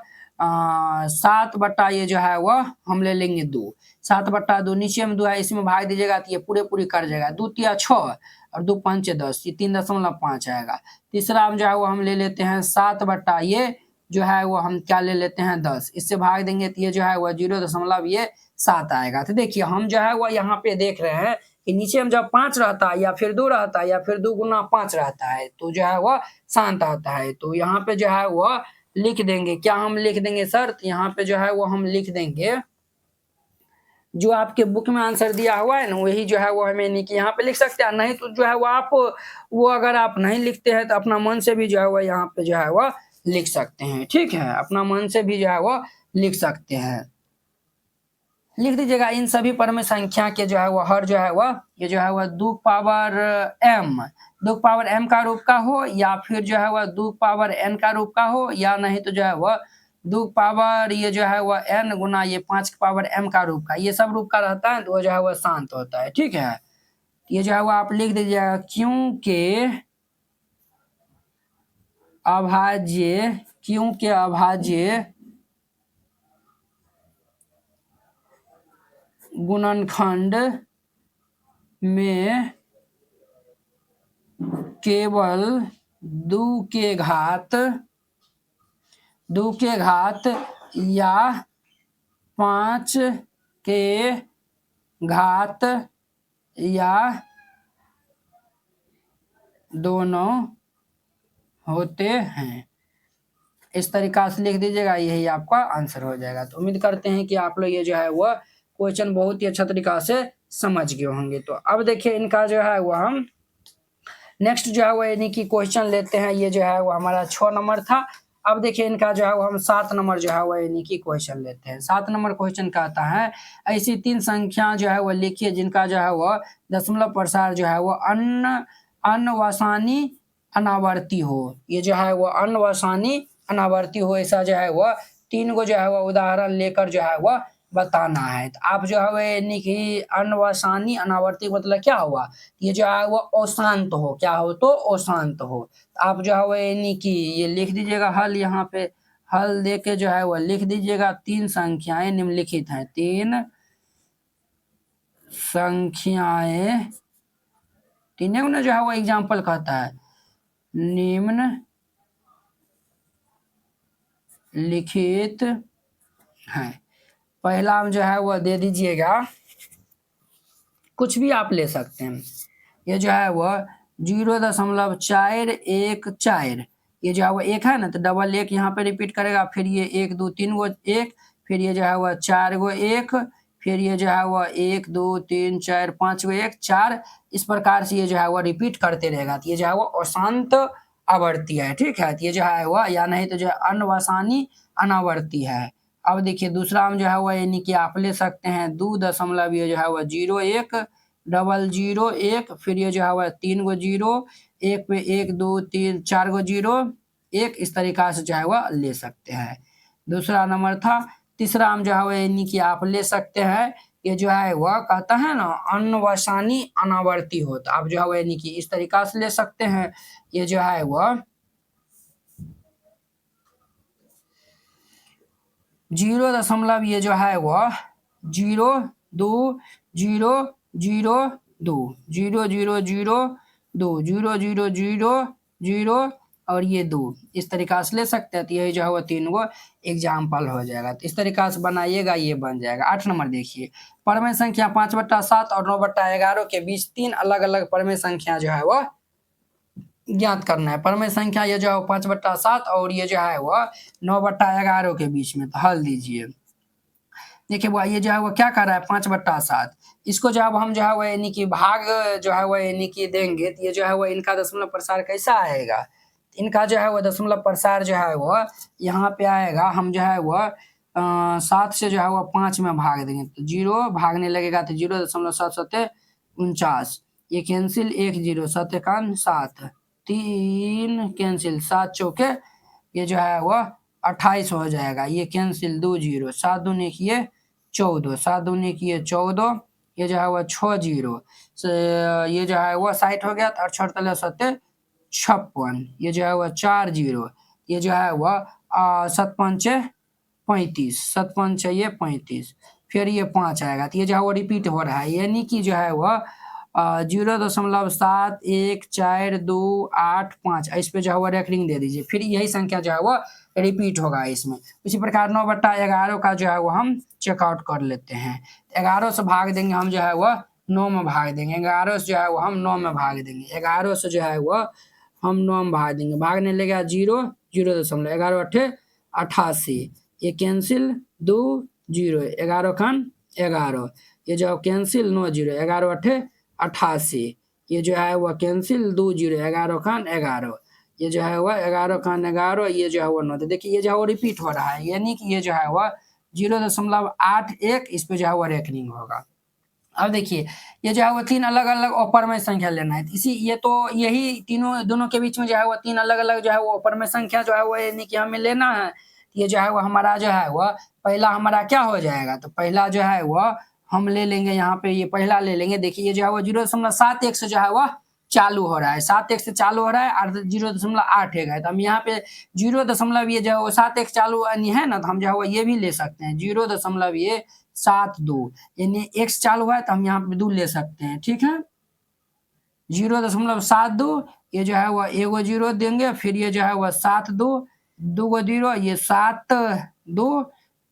7 बट्टा ये जो है वह हम ले लेंगे 2, 7/2, नीचे में 2 है, इसमें भाग दीजिएगा तो ये पूरे पूरी कट जाएगा। 2 तिया 6 और 2 पंचे 10, ये 3.5 आएगा। तीसरा जो है वो हम ले लेते हैं 7 बट्टा ये जो है वो हम क्या ले लेते हैं 10, इससे भाग देंगे तो ये जो है वह 0.7 आएगा। तो देखिए हम जो है वह यहाँ पे देख रहे हैं कि नीचे में जब 5 रहता है, या फिर 2 रहता है, या फिर 2 गुना 5 रहता है, तो जो है वह शांत आता है। तो यहाँ पे जो है वह लिख देंगे, क्या हम लिख देंगे सर, तो यहाँ पे जो है वो हम लिख देंगे जो आपके बुक में आंसर दिया हुआ है ना, वही जो है वो हमें नहीं कि यहाँ पे लिख सकते हैं, नहीं तो जो है वो आप वो अगर आप नहीं लिखते हैं तो अपना मन से भी जो है वो यहाँ पे जो है वो लिख सकते हैं। ठीक है, अपना मन से भी जो है वो लिख सकते हैं, लिख दीजिएगा इन सभी परम संख्या के जो है वो हर जो है वह ये जो है वह 2 पावर m का रूप का हो, या फिर जो है वह 2 पावर n का रूप का हो, या नहीं तो जो है वह 2 पावर ये जो है वह n गुना ये 5 पावर m का रूप का, ये सब रूप का रहता है तो वो जो है वह शांत होता है। ठीक है, ये जो है वो आप लिख दीजिएगा, क्योंकि अभाज्य गुणनखंड में केवल 2 के घात या 5 के घात या दोनों होते हैं। इस तरीका से लिख दीजिएगा, यही आपका आंसर हो जाएगा। तो उम्मीद करते हैं कि आप लोग ये जो है वह क्वेश्चन बहुत ही अच्छा तरीका से समझ गए होंगे। तो अब देखिए इनका जो है वह हम नेक्स्ट जो है वो यानी कि क्वेश्चन लेते हैं। ये जो है वो हमारा 6 नंबर था। अब देखिए इनका जो है वो हम 7 नंबर जो है वो यानी कि क्वेश्चन लेते हैं। 7 नंबर क्वेश्चन कहता है, ऐसी 3 संख्या जो है वो लिखिए जिनका जो है वो दशमलव प्रसार जो है वो अनवसानी अनावर्ती हो। ये जो है वो अनवसानी अनावर्ती हो, ऐसा जो है वो 3 को जो है वो उदाहरण लेकर जो है वो बताना है। तो आप जो है यानी कि अनवसानी अनावर्ती मतलब क्या हुआ, ये जो है वो अशांत हो, क्या हो तो अशांत हो। आप जो है यानी कि ये लिख दीजिएगा हल, यहाँ पे हल दे के जो है वो लिख दीजिएगा। 3 संख्याएं निम्नलिखित हैं, 3 संख्याएं, तीनों ने जो है वो एग्जाम्पल कहता है निम्न लिखित है। पहला जो है वो दे दीजिएगा, कुछ भी आप ले सकते हैं। ये जो है वो 0.414, ये जो है वो एक है ना, तो डबल एक यहाँ पे रिपीट करेगा, फिर ये 1 2 3 गो एक, फिर ये जो है वो 4 गो एक, फिर ये जो है वो 1 2 3 4 5 गो एक 4, इस प्रकार से ये जो है वो रिपीट करते रहेगा। तो ये जो है वो अशांत आवर्ती है, ठीक है। तो ये जो है वो या नहीं तो जो है अनवसानी अनावर्ती है। अब देखिए दूसरा हम जो है वो यानी कि आप ले सकते हैं 2 ये जो है वो 0 1 डबल 0 1, फिर ये जो है वो 3 गो 0 एक पे 1 2 3 4 गो 0 1, इस तरीका से जो है वह ले सकते हैं। दूसरा नंबर था। तीसरा हम जो है वो यानी कि आप ले सकते हैं, ये जो है वह कहता है ना अनवसानी अनावर्ती हो, तो आप जो है वो यानी कि इस तरीका से ले सकते हैं। ये जो है वह 0 ये जो है वह 0 2 0 0 2 0 0 0 2 0 0 0 0 और ये 2, इस तरीका से ले सकते हैं। तो यही जो है वो 3 गो एग्जाम्पल हो जाएगा। तो इस तरीका से बनाइएगा, ये बन जाएगा। 8 नंबर देखिए, परमेय संख्या 5/7 और 9/11 के बीच 3 अलग अलग परमेय संख्या जो है वह ज्ञात करना है। परमेय संख्या ये जो है 5/7 और ये जो है वह 9/11 के बीच में। तो हल दीजिए। देखिए वो ये जो है वो क्या कर रहा है 5/7, इसको जो है हम जो है वो यानी कि भाग जो है वो यानी कि देंगे, तो ये जो है वो इनका दशमलव प्रसार कैसा आएगा, इनका जो है वो दशमलव प्रसार जो है वो यहाँ पे आएगा। हम जो है वो 7 से जो है वो 5 में भाग देंगे, तो 0 भागने लगेगा, तो 0.749, ये कैंसिल 1 0 7 1 7 3 कैंसिल 7 चौके ये जो है वो 28 हो जाएगा, ये कैंसिल 2 0 7 दूनी किए 14 7 दूनी किए 14, ये जो है वो 6 0 ये जो है वो 60 हो गया, और 6 7 56, ये जो है वह 4 0, ये जो है वह 7 5 35 7 5 ये 35, फिर ये 5 आएगा। तो ये जो है वो रिपीट हो रहा है, यानी कि जो है वह 0.71425 इस पे जो है वो रेकरिंग दे दीजिए, फिर यही संख्या जो है वो रिपीट होगा इसमें। उसी प्रकार 9/11 का जो है वो हम चेकआउट कर लेते हैं। 11 से भाग देंगे हम जो है वह 9 में भाग देंगे, 11 से जो है वो हम 9 में भाग देंगे, 11 से जो है वह हम 9 में भाग देंगे, भागने लगेगा 0 0.11 8 88, ये कैंसिल 2 0 11 खान 11, ये जो कैंसिल 9 0 11 8 88, ये जो है वह कैंसिल 2 0 11 खान 11, ये जो है वह 11 खान 11, ये जो है वो 9। तो देखिए ये जो है वो रिपीट हो रहा है, यानी कि ये जो है वह 0.81 इस पे जो है वो रेकरिंग होगा। अब देखिए ये जो है वो 3 अलग अलग अपरमय संख्या लेना है, इसी ये तो यही तीनों दोनों के बीच में जो है वो 3 अलग अलग जो है वो अपरमय संख्या जो है वो यानी कि हमें लेना है। ये जो है वो हमारा जो है वह पहला हमारा क्या हो जाएगा, तो पहला जो है वह हम ले लेंगे, यहाँ पे ये पहला ले लेंगे। देखिए ये जो है वो 0.71 से जो है वह चालू हो रहा है, 7 से चालू हो रहा है, और 0.81 है। तो हम यहाँ पे 0. ये जो है वो 7 चालू है ना, तो हम जो है वो ये भी ले सकते हैं 0.72, यानी x चालू है तो हम यहाँ पे 2 ले सकते हैं, ठीक है। 0.72, ये जो है वह एगो 0 देंगे, फिर ये जो है वह 7 2 2 गो 0, ये 7 2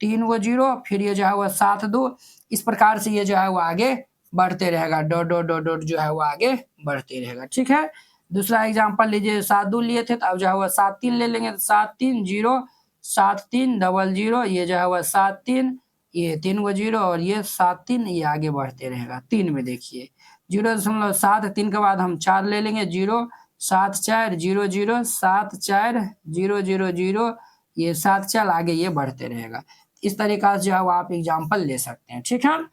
3 गो 0, फिर ये जो है वह 7 2, इस प्रकार से ये जो है वो आगे बढ़ते रहेगा, डॉट डॉट डॉट डॉट जो है वो आगे बढ़ते रहेगा, ठीक है। दूसरा एग्जांपल लीजिए, 7 2 लिए थे, तो अब जो है वह 7 3 ले लेंगे, तो 7 3 0 7 3 00, ये जो है वह 7 3, ये 3 गो 0 और ये 7 3, ये आगे बढ़ते रहेगा। 3 में देखिए 0.73 के बाद हम 4 ले लेंगे, 0 7 4 0 0 7 4 0 0 0, ये 7 4 आगे ये बढ़ते रहेगा। इस तरीका से जो है वो आप एग्जाम्पल ले सकते हैं, ठीक है।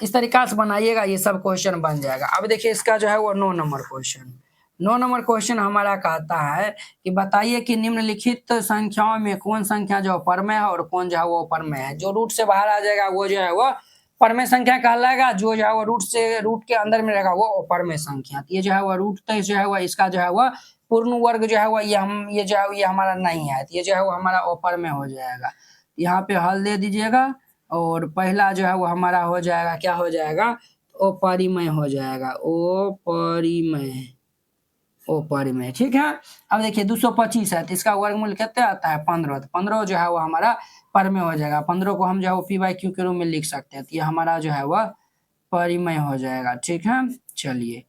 इस तरीका से बनाइएगा, ये सब क्वेश्चन बन जाएगा। अब देखिए इसका जो है वो 9 नंबर क्वेश्चन, 9 नंबर क्वेश्चन हमारा कहता है कि बताइए कि निम्नलिखित संख्याओं में कौन संख्या जो परमेय है और कौन जो है वो अपरमेय है। जो रूट से बाहर आ जाएगा वो जो है वो परमेय संख्या कहलाएगा, जो है वो रूट के अंदर में रहेगा वो अपरमेय संख्या। ये जो है वो रूट तो जो है वो इसका जो है वो पूर्ण वर्ग जो है वो ये जो है ये हमारा नहीं है, ये जो है वो हमारा अपरमेय हो जाएगा। यहाँ पे हल दे दीजिएगा और पहला जो है वो हमारा हो जाएगा, क्या हो जाएगा, अपरिमेय हो जाएगा, अपरिमेय। ठीक है। अब देखिए 225 है तो इसका वर्गमूल कितना आता है 15, तो 15 जो है वो हमारा परिमेय हो जाएगा। 15 को हम जो है पी बाई क्यू के रूप में लिख सकते हैं, तो ये हमारा जो है वह परिमेय हो जाएगा। ठीक है। चलिए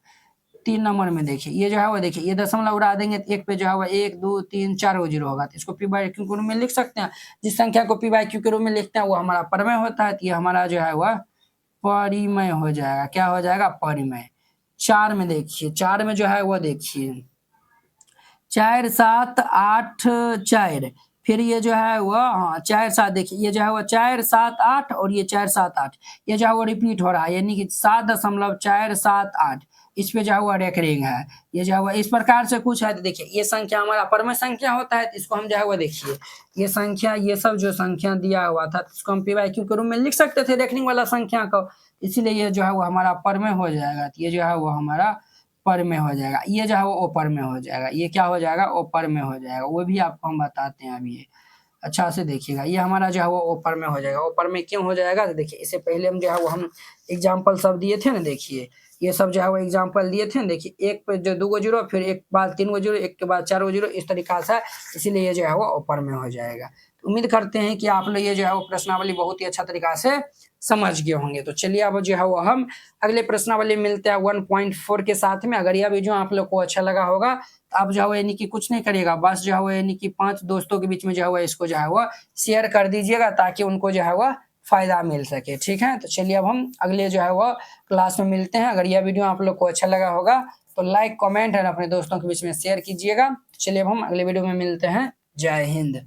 3 नंबर में देखिए, ये जो है वो देखिए ये दशमलव उड़ा देंगे तो एक पे जो है वो 1 2 3 4 वो जीरो होगा, तो इसको पी बाई क्यू के रूप में लिख सकते हैं। जिस संख्या को पी बाई क्यू के रूप में लिखते हैं वो हमारा परिमेय होता है, तो ये हमारा जो है वह परिमेय हो जाएगा। क्या हो जाएगा, परिमेय। 4 में देखिए, 4 में जो है वो देखिए 4 7 8 4, फिर ये जो है वो 4 7, देखिए ये जो है वो 4 7 8 और ये 4 7 8, ये जो है वो रिपीट हो रहा है, यानी कि 7.478 इस पे जो है वो रेकरिंग है। ये जो है वो इस प्रकार से कुछ है, तो देखिए ये संख्या हमारा परमेय संख्या होता है, तो इसको हम जो है वो देखिए ये संख्या, ये सब जो संख्या दिया हुआ था इसको हम पी बाई क्यू के रूप में लिख सकते थे रेकरिंग वाला संख्या को, इसीलिए ये जो है वो हमारा परमेय हो जाएगा। तो ये जो है वो हमारा पर में हो जाएगा, ये जो है वो ओपर में हो जाएगा। ये क्या हो जाएगा, ओपर में हो जाएगा, वो भी आपको हम बताते हैं अभी। अच्छा से देखिएगा, ये हमारा जो है वो ओपर में हो जाएगा। ओपर में क्यों हो जाएगा, तो देखिए इससे पहले हम जो है वो हम एग्जाम्पल सब दिए थे ना, देखिए ये सब जो है वो एग्जाम्पल दिए थे ना, देखिए एक पे जो 2 गो जीरो, फिर एक बाद 3 गो जीरो, एक के बाद 4 गो जीरो, इस तरीका से, इसीलिए ये जो है वो ओपर में हो जाएगा। तो उम्मीद करते हैं कि आप लोग ये जो है वो प्रश्नावली बहुत ही अच्छा तरीका से समझ गए होंगे। तो चलिए अब जो है वो हम अगले प्रश्नावली मिलते हैं 1.4 के साथ में। अगर यह वीडियो आप लोग को अच्छा लगा होगा तो आप जो है वो यानी कि कुछ नहीं करिएगा, बस जो है वो यानी कि 5 दोस्तों के बीच में जो है वो इसको जो है वो शेयर कर दीजिएगा, ताकि उनको जो है वो फायदा मिल सके। ठीक है। तो चलिए अब हम अगले जो है वो क्लास में मिलते हैं। अगर यह वीडियो आप लोग को अच्छा लगा होगा तो लाइक कमेंट और अपने दोस्तों के बीच में शेयर कीजिएगा। चलिए अब हम अगले वीडियो में मिलते हैं। जय हिंद।